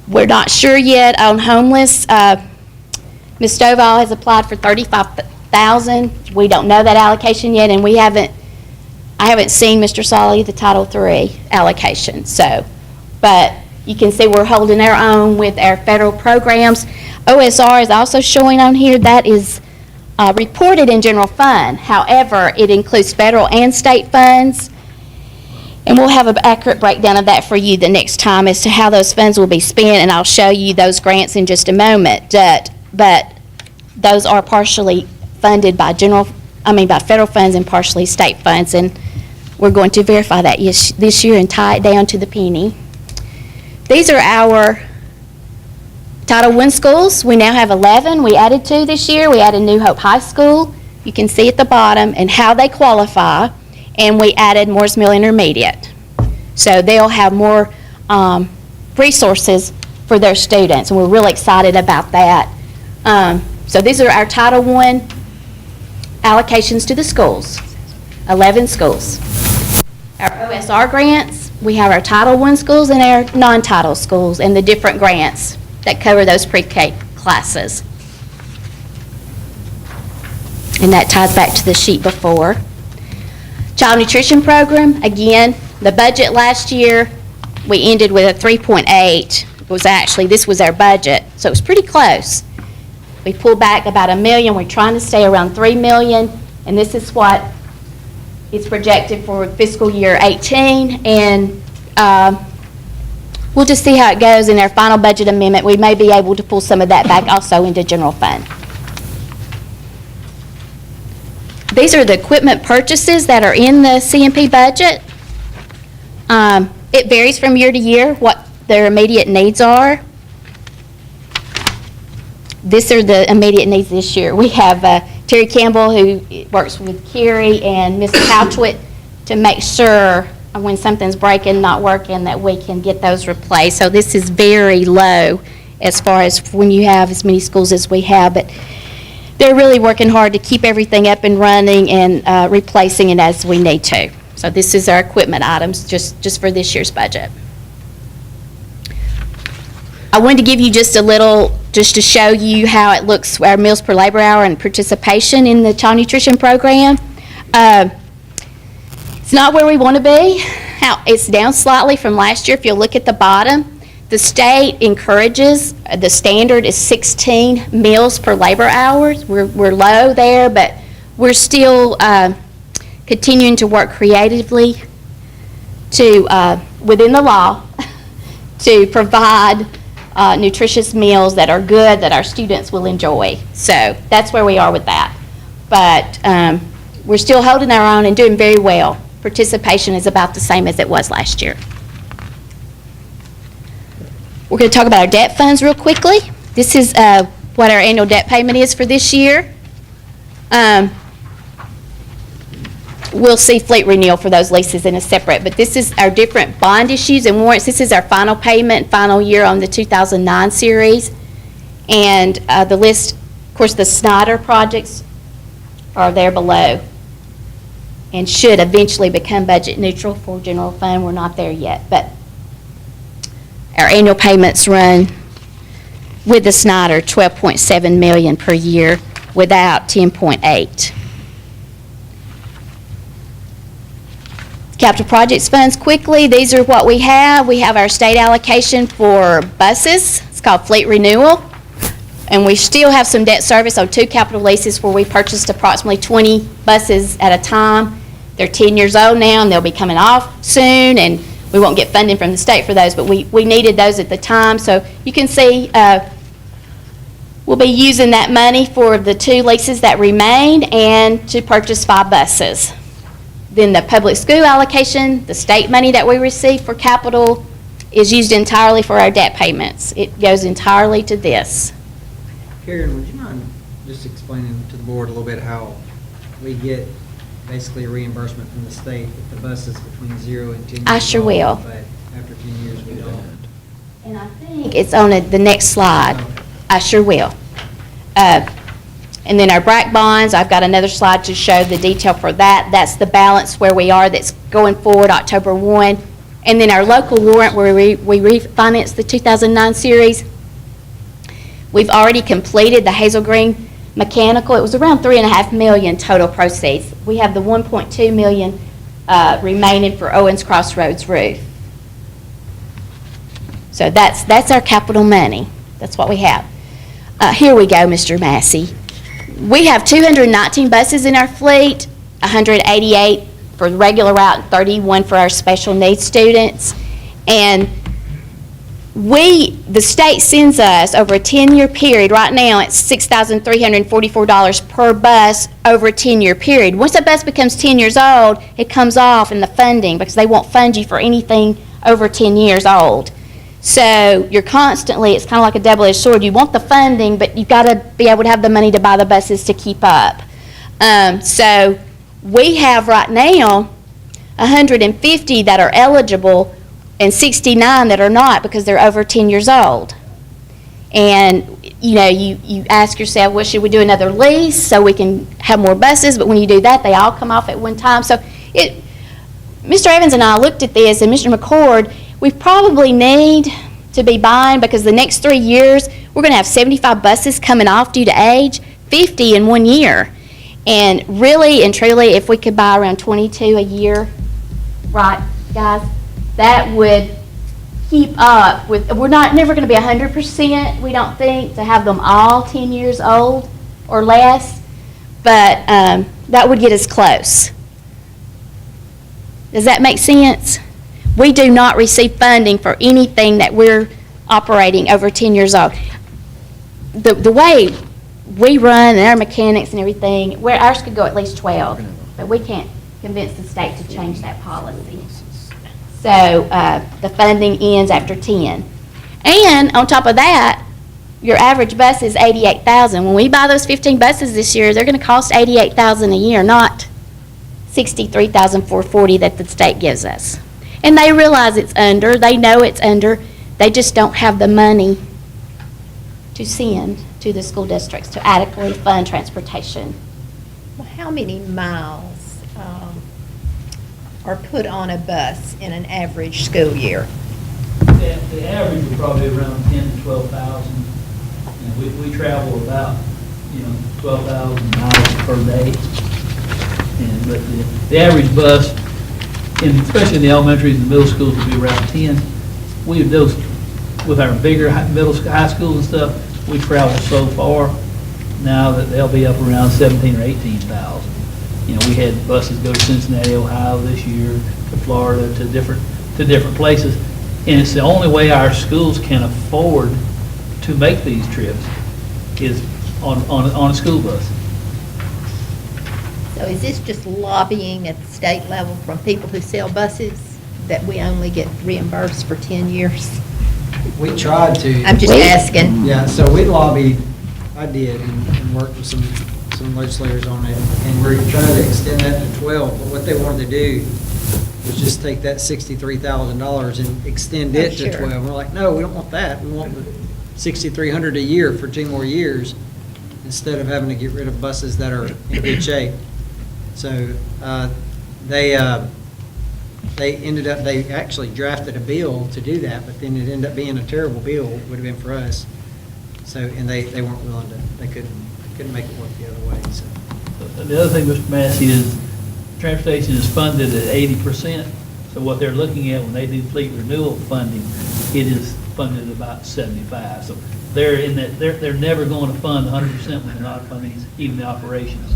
We're not sure yet on homeless. Ms. Stovall has applied for $35,000. We don't know that allocation yet, and I haven't seen Mr. Solly the Title III allocation. But you can see we're holding our own with our federal programs. OSR is also showing on here. That is reported in general fund. However, it includes federal and state funds. And we'll have an accurate breakdown of that for you the next time as to how those funds will be spent, and I'll show you those grants in just a moment. But those are partially funded by federal funds and partially state funds, and we're going to verify that this year and tie it down to the penny. These are our Title I schools. We now have 11. We added 2 this year. We added New Hope High School. You can see at the bottom and how they qualify, and we added Morris Mill Intermediate. So they'll have more resources for their students, and we're really excited about that. So these are our Title I allocations to the schools, 11 schools. Our OSR grants, we have our Title I schools and our non-title schools and the different grants that cover those pre-K classes. And that ties back to the sheet before. Child nutrition program, again, the budget last year, we ended with a 3.8. This was our budget, so it was pretty close. We pulled back about $1 million. We're trying to stay around $3 million, and this is what is projected for fiscal year 18. And we'll just see how it goes in our final budget amendment. We may be able to pull some of that back also into general fund. These are the equipment purchases that are in the CMP budget. It varies from year to year what their immediate needs are. These are the immediate needs this year. We have Terry Campbell, who works with Carrie and Ms. Couchwick to make sure when something's breaking, not working, that we can get those replaced. So this is very low as far as when you have as many schools as we have, but they're really working hard to keep everything up and running and replacing it as we need to. So this is our equipment items just for this year's budget. I wanted to give you just a little, just to show you how it looks, our meals per labor hour and participation in the child nutrition program. It's not where we want to be. It's down slightly from last year. If you look at the bottom, the state encourages, the standard is 16 meals per labor hours. We're low there, but we're still continuing to work creatively to, within the law, to provide nutritious meals that are good, that our students will enjoy. So that's where we are with that. But we're still holding our own and doing very well. Participation is about the same as it was last year. We're going to talk about our debt funds real quickly. This is what our annual debt payment is for this year. We'll see fleet renewal for those leases in a separate, but this is our different bond issues and warrants. This is our final payment, final year on the 2009 series. And the list, of course, the Snyder projects are there below and should eventually become budget neutral for general fund. We're not there yet, but our annual payments run with the Snyder $12.7 million per year without $10.8. capital projects funds quickly. These are what we have. We have our state allocation for buses. It's called fleet renewal. And we still have some debt service on 2 capital leases where we purchased approximately 20 buses at a time. They're 10 years old now, and they'll be coming off soon, and we won't get funding from the state for those, but we needed those at the time. So you can see we'll be using that money for the 2 leases that remain and to purchase 5 buses. Then the public school allocation, the state money that we receive for capital, is used entirely for our debt payments. It goes entirely to this. Karen, would you mind just explaining to the board a little bit how we get basically a reimbursement from the state if the bus is between 0 and 10 years I sure old, will. But after 10 years, we don't? And I think it's on the next slide. Okay. I sure will. And then our BRAC bonds, I've got another slide to show the detail for that. That's the balance where we are that's going forward October 1. And then our local warrant where we refinanced the 2009 series. We've already completed the Hazel Green mechanical. It was around $3.5 million total proceeds. We have the $1.2 million remaining for Owens Crossroads roof. So that's our capital money. That's what we have. Here we go, Mr. Massey. We have 219 buses in our fleet, 188 for the regular route, and 31 for our special needs students. And the state sends us over a 10-year period. Right now, it's $6,344 per bus over a 10-year period. Once a bus becomes 10 years old, it comes off in the funding because they won't fund you for anything over 10 years old. So you're constantly, it's kind of like a double-edged sword. You want the funding, but you've got to be able to have the money to buy the buses to keep up. So we have right now 150 that are eligible and 69 that are not because they're over 10 years old. And, you know, you ask yourself, well, should we do another lease so we can have more buses? But when you do that, they all come off at one time. So Mr. Evans and I looked at this, and Mr. McCord, we probably need to be buying, because the next 3 years, we're going to have 75 buses coming off due to age, 50 in 1 year. And really and truly, if we could buy around 22 a year, right, guys, that would keep up with, we're never going to be 100%, we don't think, to have them all 10 years old or less, but that would get us close. Does that make sense? We do not receive funding for anything that we're operating over 10 years old. The way we run and our mechanics and everything, where ours could go at least 12, but we can't convince the state to change that policy. So the funding ends after 10. And on top of that, your average bus is $88,000. When we buy those 15 buses this year, they're going to cost $88,000 a year, not $63,440 that the state gives us. And they realize it's under, they know it's under, they just don't have the money to send to the school districts to adequately fund transportation. Well, how many miles are put on a bus in an average school year? The average is probably around 10 to 12,000. And we travel about, 12,000 miles per day. But the average bus, and especially in the elementaries and middle schools, will be around 10. We have those with our bigger high schools and stuff. We travel so far now that they'll be up around 17 or 18,000. We had buses go to Cincinnati, Ohio this year, to Florida, to different places, and it's the only way our schools can afford to make these trips is on a school bus. So is this just lobbying at the state level from people who sell buses that we only get reimbursed for 10 years? We tried to. I'm just asking. Yeah, so we lobbied, I did, and worked with some legislators on it, and we're trying to extend that to 12, but what they wanted to do was just take that $63,000 and extend it to 12. We're like, no, we don't want that. We want the $6,300 a year for 2 more years, instead of having to get rid of buses that are in good shape. So they actually drafted a bill to do that, but then it ended up being a terrible bill, would have been for us. So, and they weren't willing to, they couldn't make it work the other way, so. The other thing, Mr. Massey, is transportation is funded at 80%. So what they're looking at when they do fleet renewal funding, it is funded about 75. So they're in that, they're never going to fund 100% when they're not funding even the operations.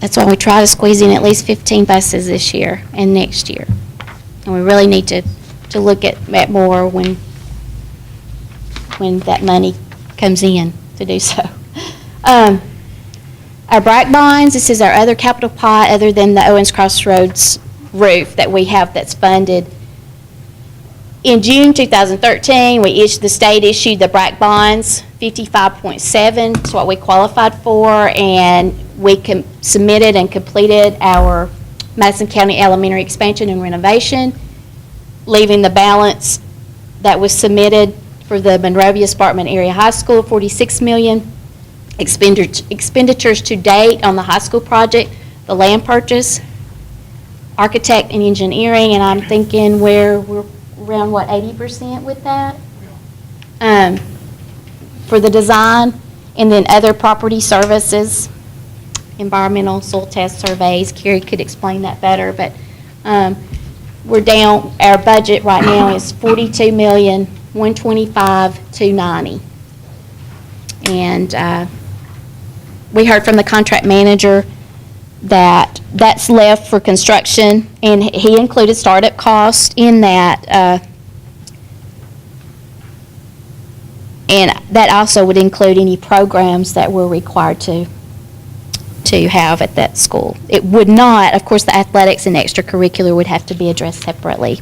That's why we try to squeeze in at least 15 buses this year and next year. And we really need to look at more when that money comes in to do so. Our bright bonds, this is our other capital pot other than the Owens Crossroads roof that we have that's funded. In June 2013, the state issued the bright bonds, 55.7 is what we qualified for, and we submitted and completed our Madison County Elementary expansion and renovation, leaving the balance that was submitted for the Monrovia Sparkman Area High School, $46 million. Expenditures to date on the high school project, the land purchase, architect and engineering, and I'm thinking we're around, 80% with that? For the design, and then other property services, environmental soil test surveys. Carrie could explain that better, but we're down, our budget right now is $42,125,290. And we heard from the contract manager that that's left for construction, and he included startup cost in that. And that also would include any programs that we're required to have at that school. It would not, of course, the athletics and extracurricular would have to be addressed separately.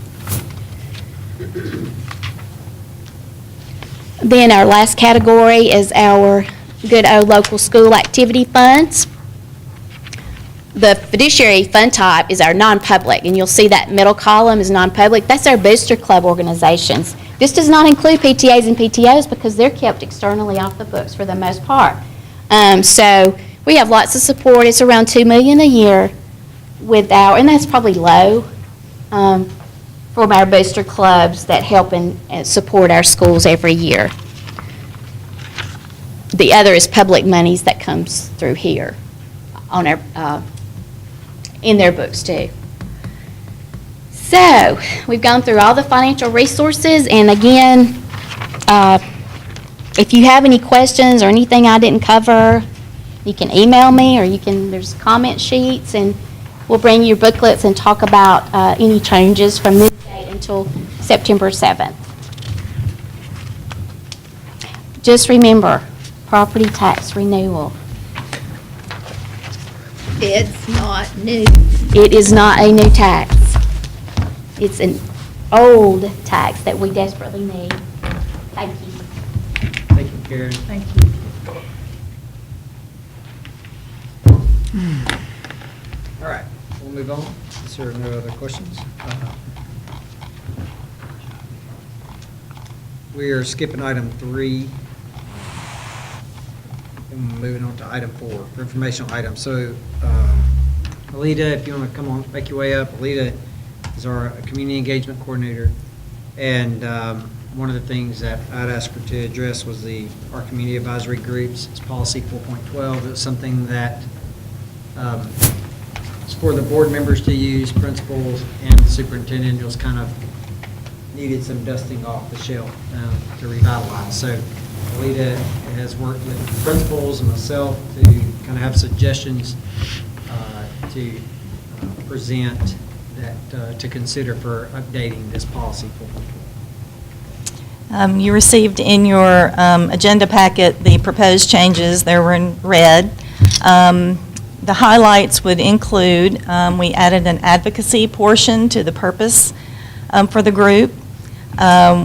Then our last category is our good old local school activity funds. The fiduciary fund type is our non-public, and you'll see that middle column is non-public. That's our booster club organizations. This does not include PTAs and PTOs because they're kept externally off the books for the most part. So we have lots of support. It's around $2 million a year and that's probably low from our booster clubs that help and support our schools every year. The other is public monies that comes through here on our in their books too. So we've gone through all the financial resources, and again, if you have any questions or anything I didn't cover, you can email me, or there's comment sheets, and we'll bring you booklets and talk about any changes from this date until September 7th. Just remember, property tax renewal. It's not new. It is not a new tax. It's an old tax that we desperately need. Thank you. Thank you, Karen. Thank you. All right, we'll move on. Is there no other questions? We are skipping item 3. And moving on to item 4, for informational items. So, Alita, if you want to come on, make your way up. Alita is our community engagement coordinator. And one of the things that I'd asked her to address was our community advisory groups. It's policy 4.12. It's something that it's for the board members to use, principals and the superintendent. Just kind of needed some dusting off the shelf to revitalize. So Alita has worked with principals and myself to kind of have suggestions to present that to consider for updating this policy. You received in your agenda packet the proposed changes. They were in red. The highlights would include, we added an advocacy portion to the purpose for the group.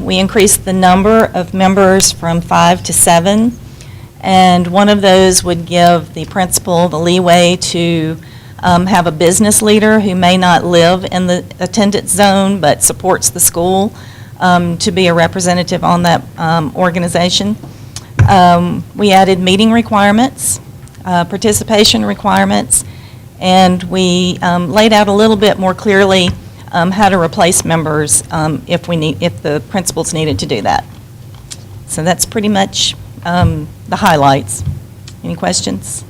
We increased the number of members from 5 to 7, and one of those would give the principal the leeway to have a business leader who may not live in the attendance zone but supports the school to be a representative on that organization. We added meeting requirements, participation requirements, and we laid out a little bit more clearly how to replace members if the principals needed to do that. So that's pretty much the highlights. Any questions?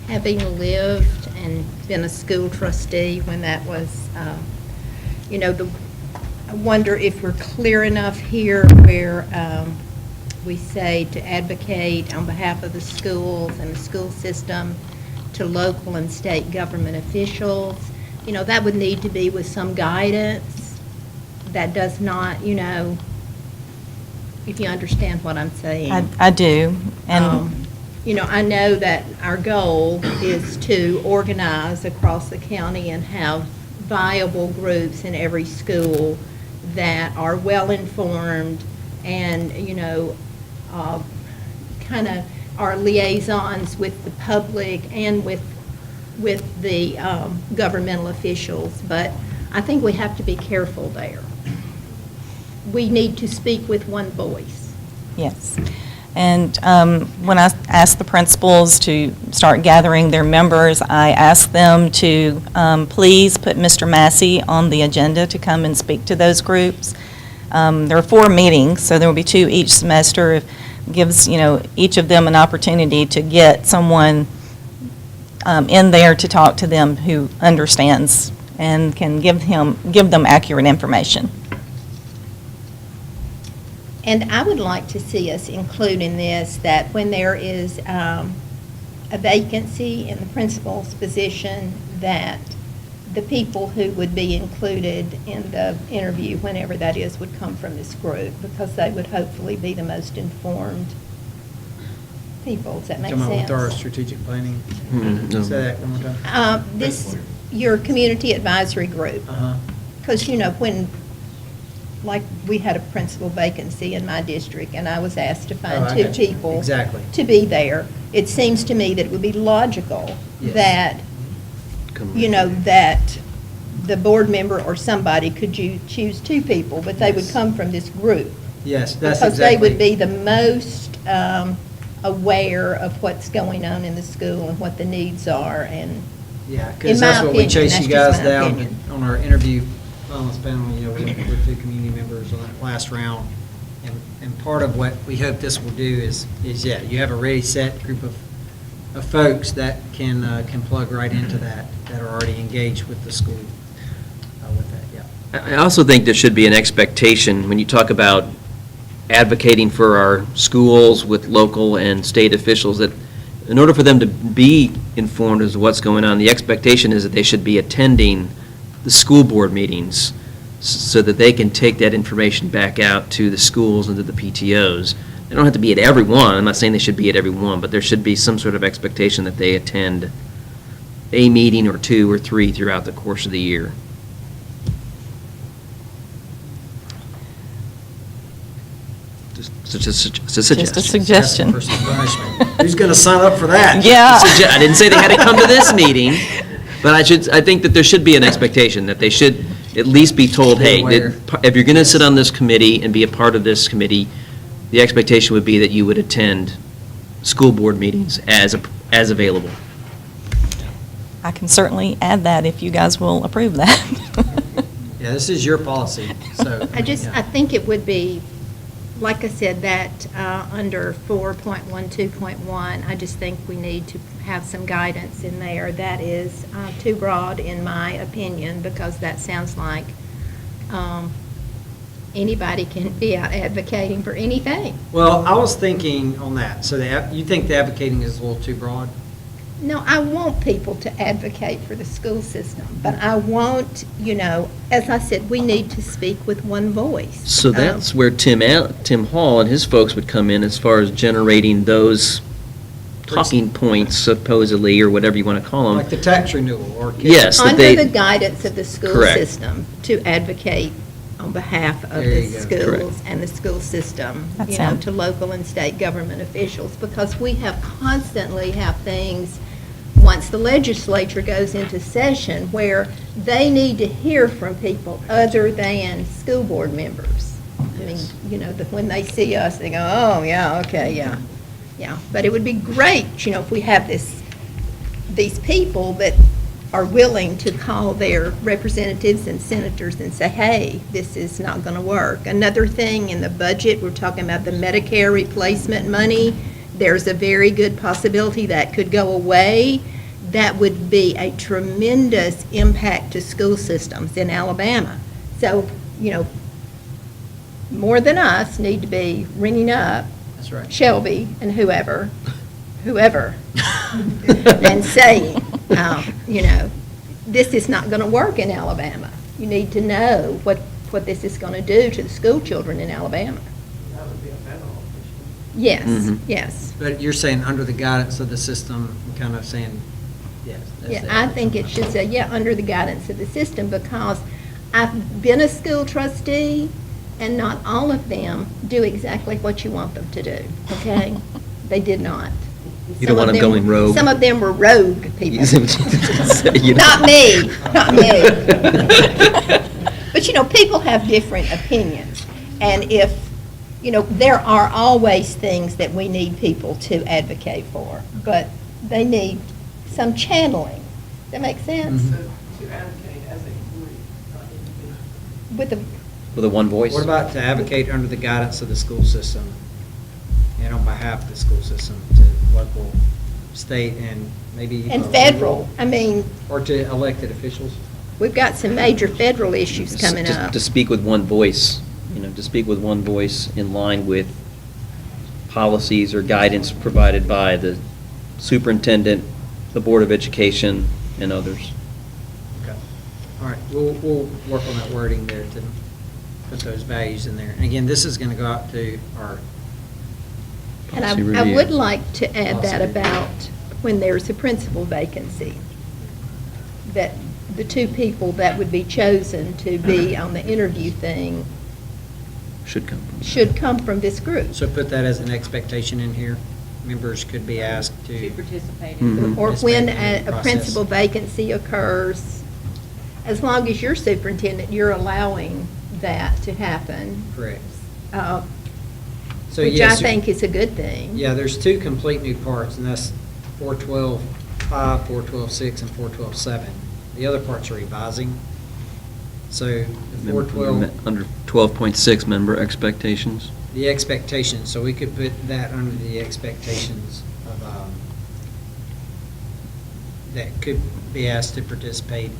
Having lived and been a school trustee when that was, I wonder if we're clear enough here where we say to advocate on behalf of the schools and the school system to local and state government officials. That would need to be with some guidance that does not, if you understand what I'm saying. I do, and I know that our goal is to organize across the county and have viable groups in every school that are well-informed and, kind of are liaisons with the public and with the governmental officials. But I think we have to be careful there. We need to speak with one voice. yes. And when I asked the principals to start gathering their members, I asked them to please put Mr. Massey on the agenda to come and speak to those groups. There are 4 meetings, so there will be 2 each semester. It gives, each of them an opportunity to get someone in there to talk to them who understands and can give them accurate information. And I would like to see us include in this that when there is a vacancy in the principal's position, that the people who would be included in the interview, whenever that is, would come from this group, because they would hopefully be the most informed people. Does that make Come on sense? with our strategic planning. No. Say that one more time. Your community advisory group. Uh-huh. Because, when, like, we had a principal vacancy in my district, and I was asked to Oh, find I 2 got you. people Exactly. to be there. It seems to me that it would be logical Yes. that, that the board member or somebody could choose 2 people, but they would Yes. come from this group. Yes, that's Because they exactly. would be the most aware of what's going on in the school and what the needs are, and Yeah, in because my that's what we opinion, chase that's you just guys my down opinion. on our interview wellness panel. We with 2 community members on that last round. And part of what we hope this will do is you have a ready, set group of folks that can plug right into that are already engaged with the school with that, yeah. I also think there should be an expectation, when you talk about advocating for our schools with local and state officials, that in order for them to be informed as to what's going on, the expectation is that they should be attending the school board meetings so that they can take that information back out to the schools and to the PTOs. They don't have to be at every one. I'm not saying they should be at every one, but there should be some sort of expectation that they attend a meeting or 2 or 3 throughout the course of the year. Just a suggestion. Just a suggestion. For some punishment. Who's going to sign up for that? Yeah. I didn't say they had to come to this meeting, but I think that there should be an expectation that they should at least be told, Be hey, aware. if you're going to sit on this committee and be a part of this committee, the expectation would be that you would attend school board meetings as available. I can certainly add that if you guys will approve that. Yeah, this is your policy, so. I think it would be, like I said, that under 4.12.1, I just think we need to have some guidance in there that is too broad, in my opinion, because that sounds like anybody can be out advocating for anything. Well, I was thinking on that, so you think the advocating is a little too broad? No, I want people to advocate for the school system, but I want, as I said, we need to speak with one voice. So that's where Tim Hall and his folks would come in as far as generating those talking points, supposedly, or whatever you want to call them. Like the tax renewal or. Yes, that Under they. the guidance of the school Correct. system, to advocate on behalf of There the you go. schools Correct. and the school system, That sounds- to local and state government officials, because we constantly have things, once the legislature goes into session, where they need to hear from people other than school board members. I mean, when they see us, they go, oh, yeah, okay, yeah, yeah. But it would be great, if we have these people that are willing to call their representatives and senators and say, hey, this is not going to work. Another thing in the budget, we're talking about the Medicare replacement money. There's a very good possibility that could go away. That would be a tremendous impact to school systems in Alabama. So, more than us need to be ringing up That's right. Shelby and whoever, and saying, this is not going to work in Alabama. You need to know what this is going to do to the school children in Alabama. That would be a federal issue. Yes, Mhm. yes. But you're saying under the guidance of the system, kind of saying, yes. that's Yeah, it. I think it should say, under the guidance of the system, because I've been a school trustee, and not all of them do exactly what you want them to do, okay? They did not. You don't want them going rogue. Some of them were rogue people. You know. Not me, not me. But, people have different opinions. And if, there are always things that we need people to advocate for, but they need some channeling. Does that make sense? Mhm. So to advocate as a group, not individually. With the, With a one voice? What about to advocate under the guidance of the school system and on behalf of the school system to local, state, and maybe even and federal, or to elected officials? we've got some major federal issues coming Just up. to speak with one voice, to speak with one voice in line with policies or guidance provided by the superintendent, the Board of Education, and others. Okay. All right, we'll work on that wording there to put those values in there. And again, this is going to go out to our, And Policy I review. would like to add that Policy. about when there's a principal vacancy, that the two people that would be chosen to be on the interview thing Should come from. should come from this group. so put that as an expectation in here. Members could be asked To to, participate Mhm. Or when Participate in a the process. principal vacancy occurs, as long as you're superintendent, you're allowing that to happen, correct. uh, So which I yes, think is a good thing. yeah, there's two complete new parts, and that's 412.5, 412.6, and 412.7. The other parts are revising. So the 412, Under 12.6, member expectations. the expectations, so we could put that under the expectations of, that could be asked to participate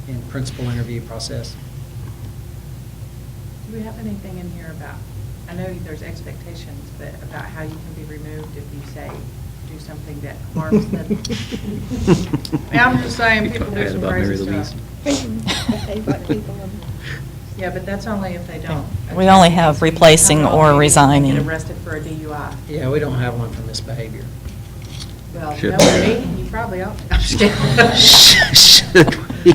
in principal interview process. Do we have anything in here about, I know there's expectations, but about how you can be removed if you say, do something that harms them? I'm just saying, people do Tired some about Mary crazy Louise. stuff. Yeah, but that's only if they don't. We only have replacing or resigning. Get arrested for a DUI. Yeah, we don't have one for misbehavior. Well, Should no, me, you probably ought to. I'm just kidding. Should we?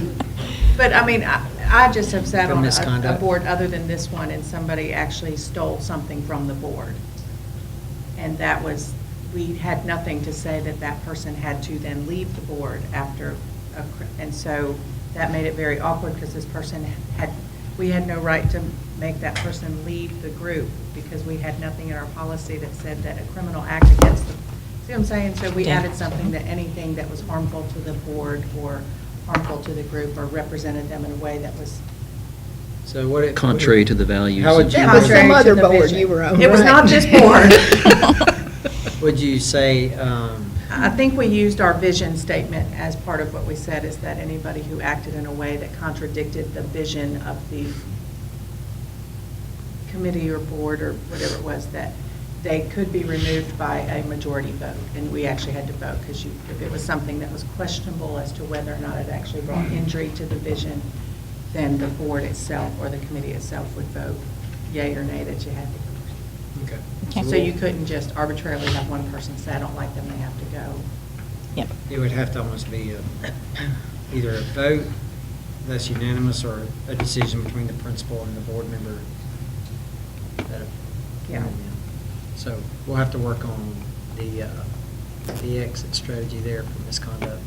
But, I just have sat For on a misconduct? board other than this one, and somebody actually stole something from the board. And that was, we had nothing to say that that person had to then leave the board after, and so that made it very awkward, because this person we had no right to make that person leave the group, because we had nothing in our policy that said that a criminal act against the, see what I'm saying? So we Yeah. added something that anything that was harmful to the board or harmful to the group or represented them in a way that was So what it. Contrary to the values. How would of- you- That was some contrary to other the board vision. you were on, It was right? not this board. Would you say, I think we used our vision statement as part of what we said, is that anybody who acted in a way that contradicted the vision of the committee or board or whatever it was, that they could be removed by a majority vote. And we actually had to vote, because if it was something that was questionable as to whether or not it actually brought injury to the vision, then the board itself or the committee itself would vote yea or nay that you had to go. okay. Okay. So you couldn't just arbitrarily have one person say, I don't like them, they have to go. Yep. It would have to almost be either a vote that's unanimous or a decision between the principal and the board member. Yeah. So we'll have to work on the exit strategy there for misconduct.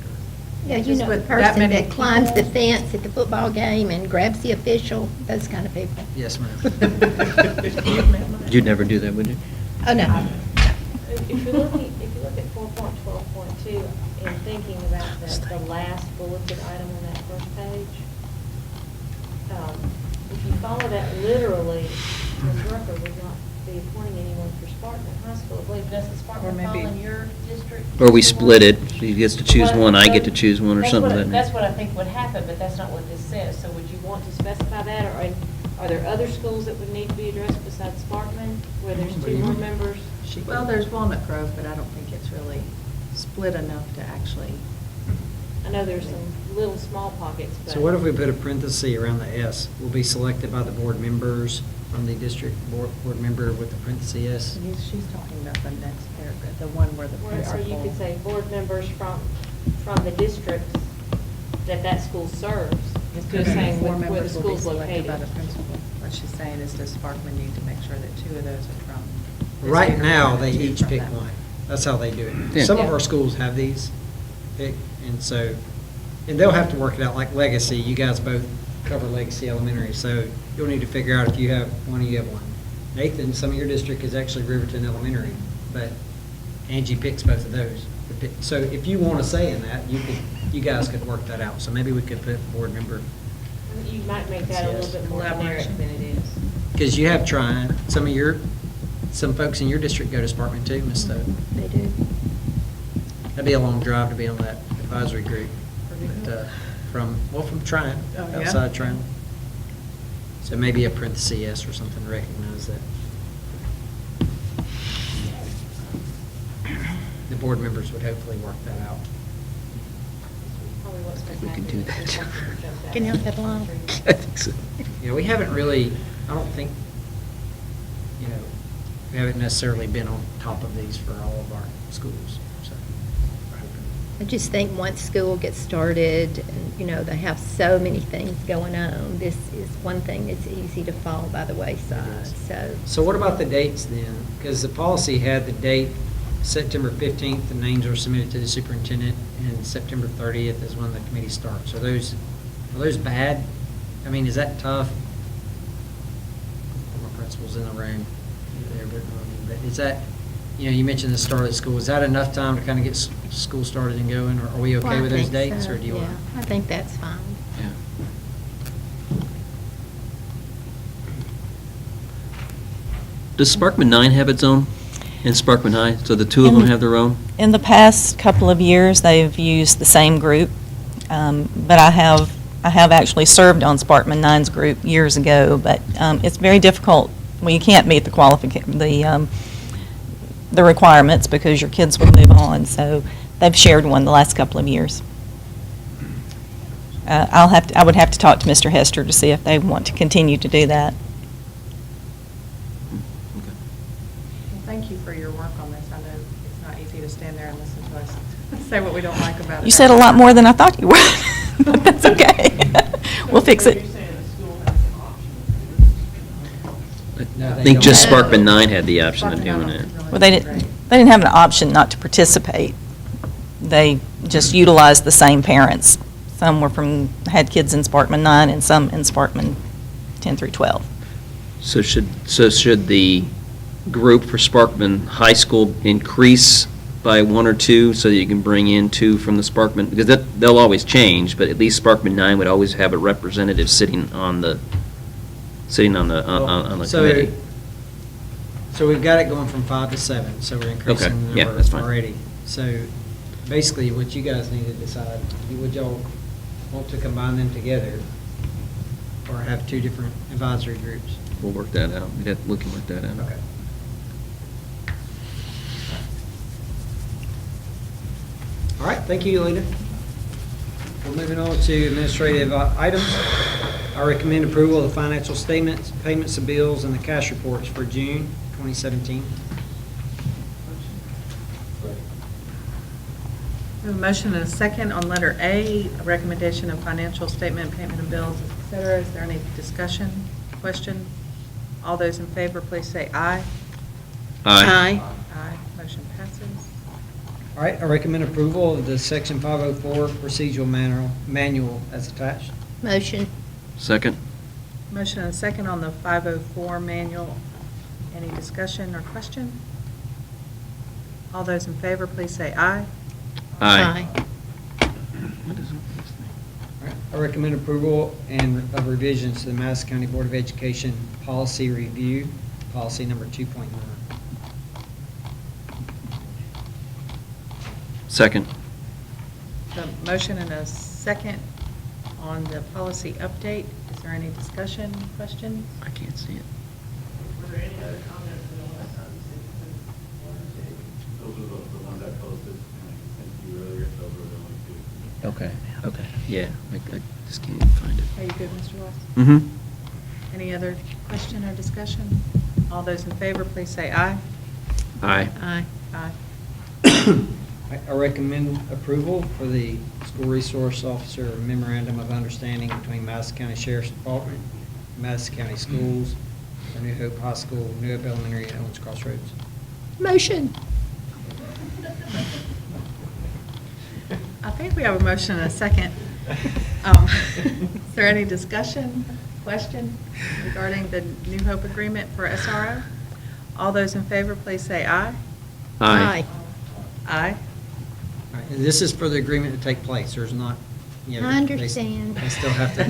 Yeah, you Just know, the with that person many that climbs the people. fence at the football game and grabs the official, those kind of people. Yes, ma'am. You'd never do that, would you? Oh, no. If you look at 4.12.2, in thinking about the last bulleted item on that first page. If you follow that literally, Ms. Rucker would not be appointing anyone for Sparkman High School. I believe, doesn't Or Sparkman fall maybe- in your district? Or we split it, she gets to choose one, I get to choose one, or That's something what- like that. That's what I think would happen, but that's not what this says. So would you want to specify that, or are there other schools that would need to be addressed besides Sparkman, where there's two more members? Well, there's Walnut Grove, but I don't think it's really split enough to actually. I know there's some little small pockets, but. So what if we put a parenthesis around the S? Will be selected by the board members from the district board member with the parenthesis S? She's talking about the next paragraph, the one where the Or principal. you could say board members from the districts that school serves, instead of saying Four where the members will be school's selected by the located. principal. What she's saying is, does Sparkman need to make sure that two of those are from? this Right area now, and they two each from pick that one. That's how they do it. Yeah. Some of Yeah. our schools have these pick, and so, and they'll have to work it out, like Legacy, you guys both cover Legacy Elementary, so you'll need to figure out if you have one or you have one. Nathan, some of your district is actually Riverton Elementary, but Angie picks both of those. So if you want to say in that, you guys could work that out, so maybe we could put board member, You might make that a little bit more generic Collaboration. than it is. because you have Trine, some folks in your district go to Sparkman too, Ms. Stowe. They do. That'd be a long drive to be on that advisory group, but, from Trine, Oh, yeah? outside Trine. So maybe a parenthesis S or something to recognize that. The board members would hopefully work that out. Probably what's been We can do happening is that. something that jumps out. Can you help that along? I think so. Yeah, we haven't really, I don't think, we haven't necessarily been on top of these for all of our schools, so. we're hoping. I just think once school gets started, and, they have so many things going on, this is one thing that's easy to fall by the wayside, so. So what about the dates then? Because the policy had the date, September 15th, the names are submitted to the superintendent, and September 30th is when the committee starts. Are those bad? I mean, is that tough? My principal's in the room. But is that, you mentioned the start of school. Is that enough time to kind of get school started and going, or are we okay Well, I with those think dates, so, or do you want? yeah, I think that's fine. Yeah. Does Sparkman 9 have its own, and Sparkman High, so the two of them have their own? In the past couple of years, they've used the same group, but I have actually served on Sparkman 9's group years ago, but it's very difficult when you can't meet the requirements because your kids will move on, so they've shared one the last couple of years. I would have to talk to Mr. Hester to see if they want to continue to do that. Well, thank you for your work on this. I know it's not easy to stand there and listen to us say what we don't like about it. You said a lot more than I thought you would, but that's okay. We'll fix So it. you're saying the school has an option? No, I they think just don't. Sparkman 9 had the option of Sparkman doing 9 it. really Well, they great. didn't have an option not to participate. They just utilized the same parents. Some had kids in Sparkman 9 and some in Sparkman 10 through 12. So should the group for Sparkman High School increase by one or two so that you can bring in two from the Sparkman? Because they'll always change, but at least Sparkman 9 would always have a representative sitting on the committee. So we've got it going from 5 to 7, so we're increasing Okay, the yeah, number that's fine. already. So basically, what you guys need to decide, would y'all want to combine them together or have two different advisory groups? We'll work that out. We can work that out. Okay. All right, thank you, Lena. We're moving on to administrative items. I recommend approval of the financial statements, payments of bills, and the cash reports for June 2017. We have a motion and a second on letter A, a recommendation of financial statement, payment of bills, et cetera. Is there any discussion, question? All those in favor, please say aye. Aye. Aye. Motion passes. All right, I recommend approval of the Section 504 procedural manual as attached. Motion. Second? Motion and a second on the 504 manual. Any discussion or question? All those in favor, please say aye. Aye. All right. I recommend approval and of revisions to the Madison County Board of Education Policy Review, policy number 2.9. Second. The motion and a second on the policy update. Is there any discussion, questions? I can't see it. Were there any other comments in the last time you said one or two? Those are the ones I posted, and I sent you earlier, those were the only two. Okay, yeah, I just can't find it. Are you good, Mr. West? Mm-hmm. Any other question or discussion? All those in favor, please say aye. Aye. Aye. Aye. I recommend approval for the school resource officer memorandum of understanding between Madison County Sheriff's Department, Madison County Schools, for New Hope High School, New Hope Elementary, and Owens Crossroads. Motion. I think we have a motion and a second. Is there any discussion, question regarding the New Hope agreement for SRO? All those in favor, please say aye. Aye. Aye. All right, and this is for the agreement to take place. There's not, you know. I understand. We still have to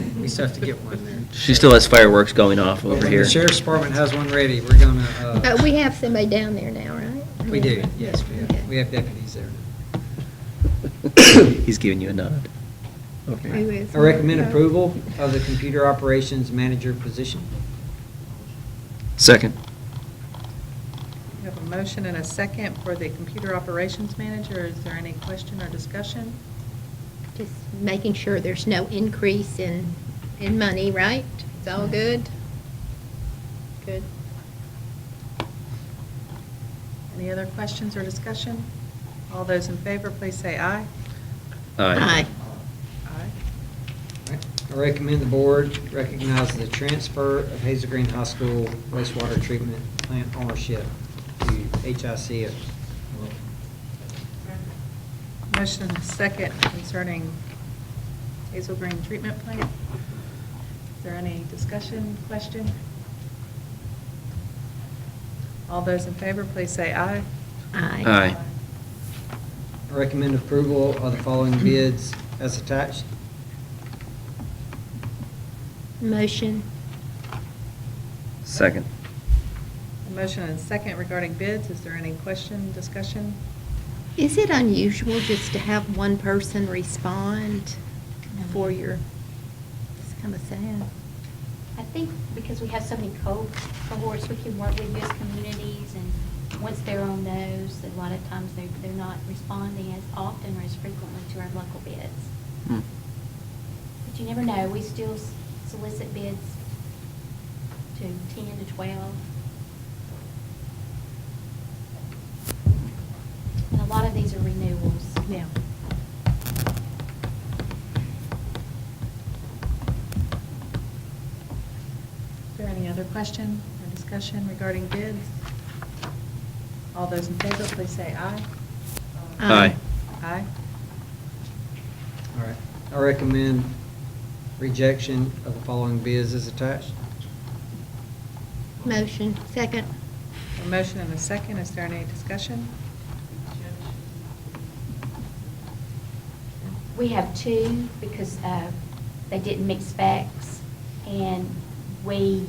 get one there. She still has fireworks going off over When here. the Sheriff's Department has one ready, we're gonna, But we have somebody down there now, right? we do, yes, Okay. we have deputies there. He's giving you a nod. Who Okay. is I recommend it? approval of the computer operations manager position. Second. We have a motion and a second for the computer operations manager. Is there any question or discussion? Just making sure there's no increase in money, right? It's all good? Good. Any other questions or discussion? All those in favor, please say aye. Aye. Aye. All right. I recommend the board recognize the transfer of Hazel Green High School wastewater treatment plant ownership to HIC. Motion and a second concerning Hazel Green Treatment Plant. Is there any discussion, question? All those in favor, please say aye. Aye. I recommend approval of the following bids as attached. Motion. Second. A motion and a second regarding bids. Is there any question, discussion? Is it unusual just to have one person respond for your, it's kind of sad. I think because we have so many cohorts, we can work with those communities, and once they're on those, a lot of times they're not responding as often or as frequently to our local bids. Hmm. But you never know, we still solicit bids to 10 to 12. And a lot of these are renewals. Yeah. Is there any other question or discussion regarding bids? All those in favor, please say aye. Aye. Aye. All right. I recommend rejection of the following bids as attached. Motion. Second. A motion and a second. Is there any discussion? We have two because they didn't meet specs, and we're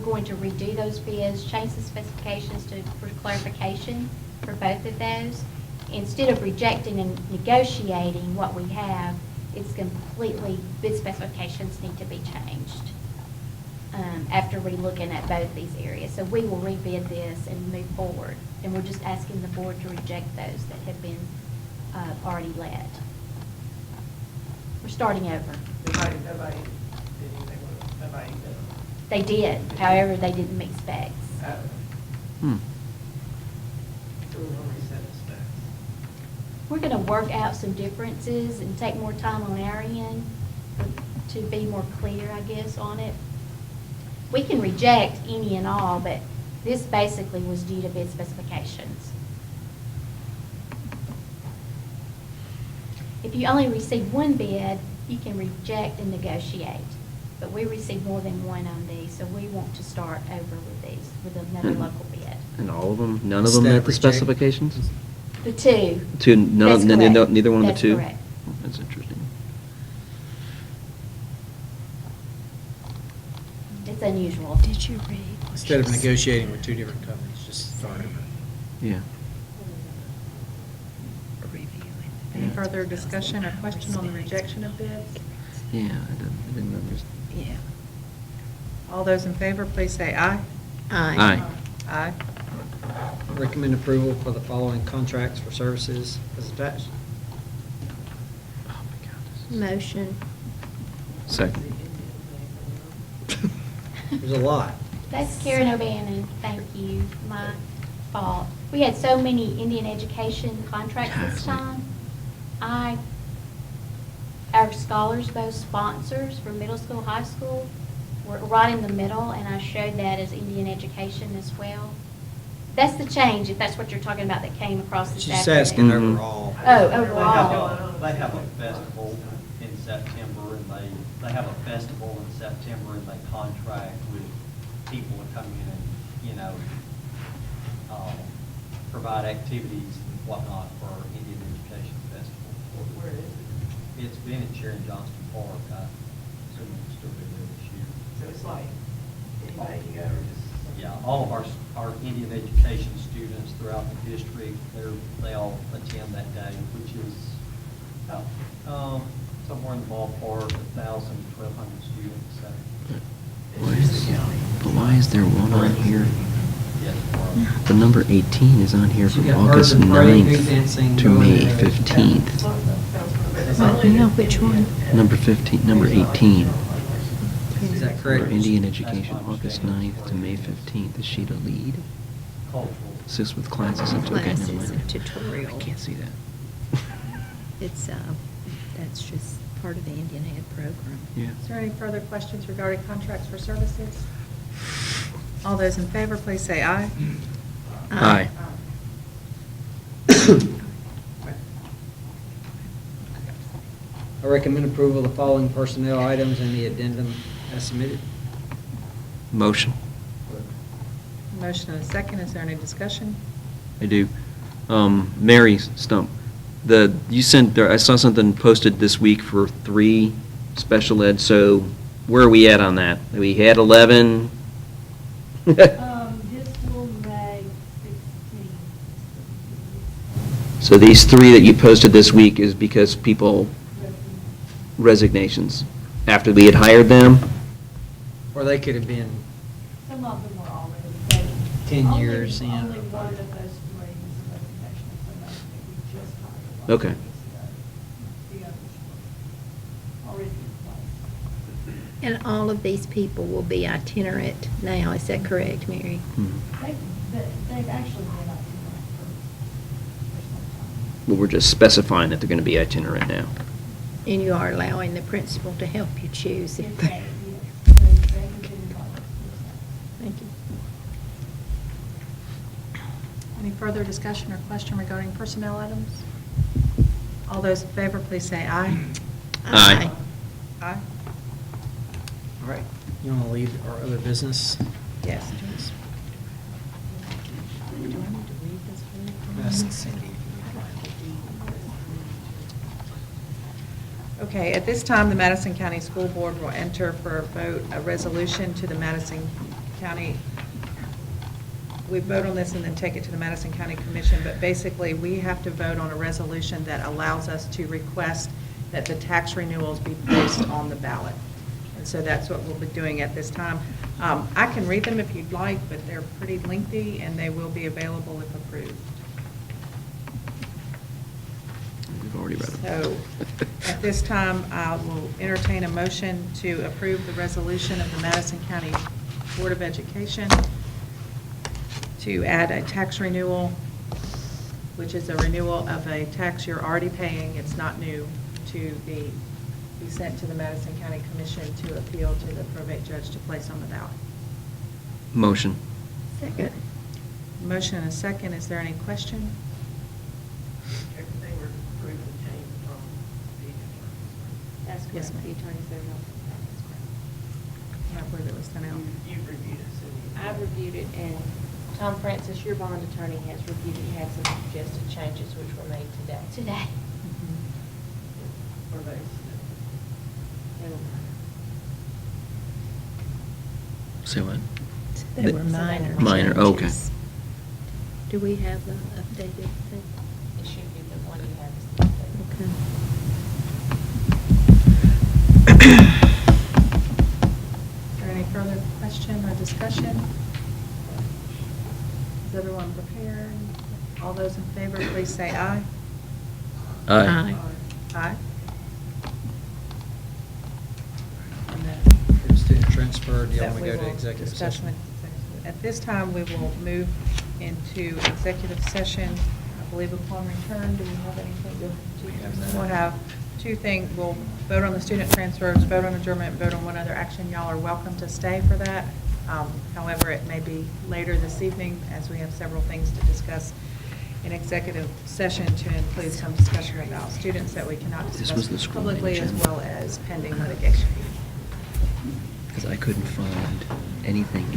going to redo those bids, change the specifications for clarification for both of those. Instead of rejecting and negotiating what we have, it's completely, bid specifications need to be changed after relooking at both these areas. So we will rebid this and move forward, and we're just asking the board to reject those that have been already let. We're starting over. Nobody did anything with it. Nobody did. They did, however, they didn't meet specs. Hmm. So we're gonna reset the specs. We're going to work out some differences and take more time on our end to be more clear, I guess, on it. We can reject any and all, but this basically was due to bid specifications. If you only receive one bid, you can reject and negotiate. But we received more than one on these, so we want to start over with these, with another local bid. And all of them, none of them met the Staff reject. specifications? The two. Two, no, That's neither correct. neither one of the That's two? correct. Oh, that's interesting. It's unusual. Did you read? Instead of negotiating with two different companies, just start over. Yeah. Any further discussion or question on the rejection of bids? Yeah, I didn't understand. Yeah. All those in favor, please say aye. Aye. Aye. Recommend approval for the following contracts for services as attached. Oh, my God. this is- Motion. Second. There's a lot. That's Karen O'Bannon, thank you, my fault. We had so many Indian education contracts this time. Our scholars, both sponsors for middle school, high school, were right in the middle, and I showed that as Indian education as well. That's the change, if that's what you're talking about, that came across this She's afternoon. asking Mhm. overall. Oh, They overall. have a festival in September, and they have a festival in September, and they contract with people to come in and, provide activities and whatnot for our Indian Education Festival. Where is it? It's been in Sharon Johnston Park, I assume it'll still be there this year. So it's like, anybody can go or just? Yeah, all of our Indian education students throughout the district, they all attend that day, which is about, somewhere in the ballpark, 1,000 to 1,200 students, so. But why is there one on here? Yes, The number 18 is on here You from got August birds and parade, new 9th dancing, to going May there. 15th. No, which one? Number 15, number 18. Is that For correct? Indian education, August 9th to May 15th. Is she the lead? cultural. Assist with classes. Okay, never Classes mind. and tutorial. I can't see that. It's, that's just part of the Indian Ed program. Yeah. Is there any further questions regarding contracts for services? All those in favor, please say aye. Aye. I recommend approval of the following personnel items in the addendum as submitted. Motion. Motion and a second, is there any discussion? I do. Mary Stump, you sent, I saw something posted this week for 3 special ed, so where are we at on that? We had 11? This will May 16th. So these 3 that you posted this week is because people, resignations, after we had hired them? Or they could have been Some of them were already, but 10 years in. Only one of those 3 is a resignation, so that we just hired. one Okay. weeks ago. The others were already in place. And all of these people will be itinerant now, is that correct, Mary? They've actually been itinerant for some time. Well, we're just specifying that they're going to be itinerant now. And you are allowing the principal to help you choose if Yes, they... yes, they have been invited. Thank you. Any further discussion or question regarding personnel items? All those in favor, please say aye. Aye. Aye. All right, you want to leave our other business? Yes. Ask Cindy. Okay, at this time, the Madison County School Board will enter for a vote, a resolution to the Madison County. We vote on this and then take it to the Madison County Commission, but basically, we have to vote on a resolution that allows us to request that the tax renewals be placed on the ballot. And so that's what we'll be doing at this time. I can read them if you'd like, but they're pretty lengthy, and they will be available if approved. We've already read them. So, at this time, I will entertain a motion to approve the resolution of the Madison County Board of Education to add a tax renewal, which is a renewal of a tax you're already paying, it's not new, to be sent to the Madison County Commission to appeal to the probate judge to place on the ballot. Motion. Second. Motion and a second, is there any question? Everything we're approving came from the attorney. That's Yes, correct. ma'am. The attorneys there, that's correct. I believe it was sent out. You've reviewed it, Cindy. I've reviewed it, and Tom Francis, your bond attorney has reviewed and had some suggested changes which were made today. Today. Or they, And Say what? They were minor. Minor, okay. changes. Do we have the updated thing? it should be the one you have. is the updated. Is there any further question or discussion? Is everyone prepared? All those in favor, please say aye. Aye. Aye. And then For student transfer, do y'all that want we to go to will executive discuss session? with executive. At this time, we will move into executive session. I believe upon return, do we have anything? We'll have two things. We'll vote on the student transfers, vote on adjournment, vote on one other action. Y'all are welcome to stay for that. However, it may be later this evening as we have several things to discuss in executive session to include some discussion about students that we cannot This was the discuss school publicly name, as Jen. well as pending litigation. Because I couldn't find anything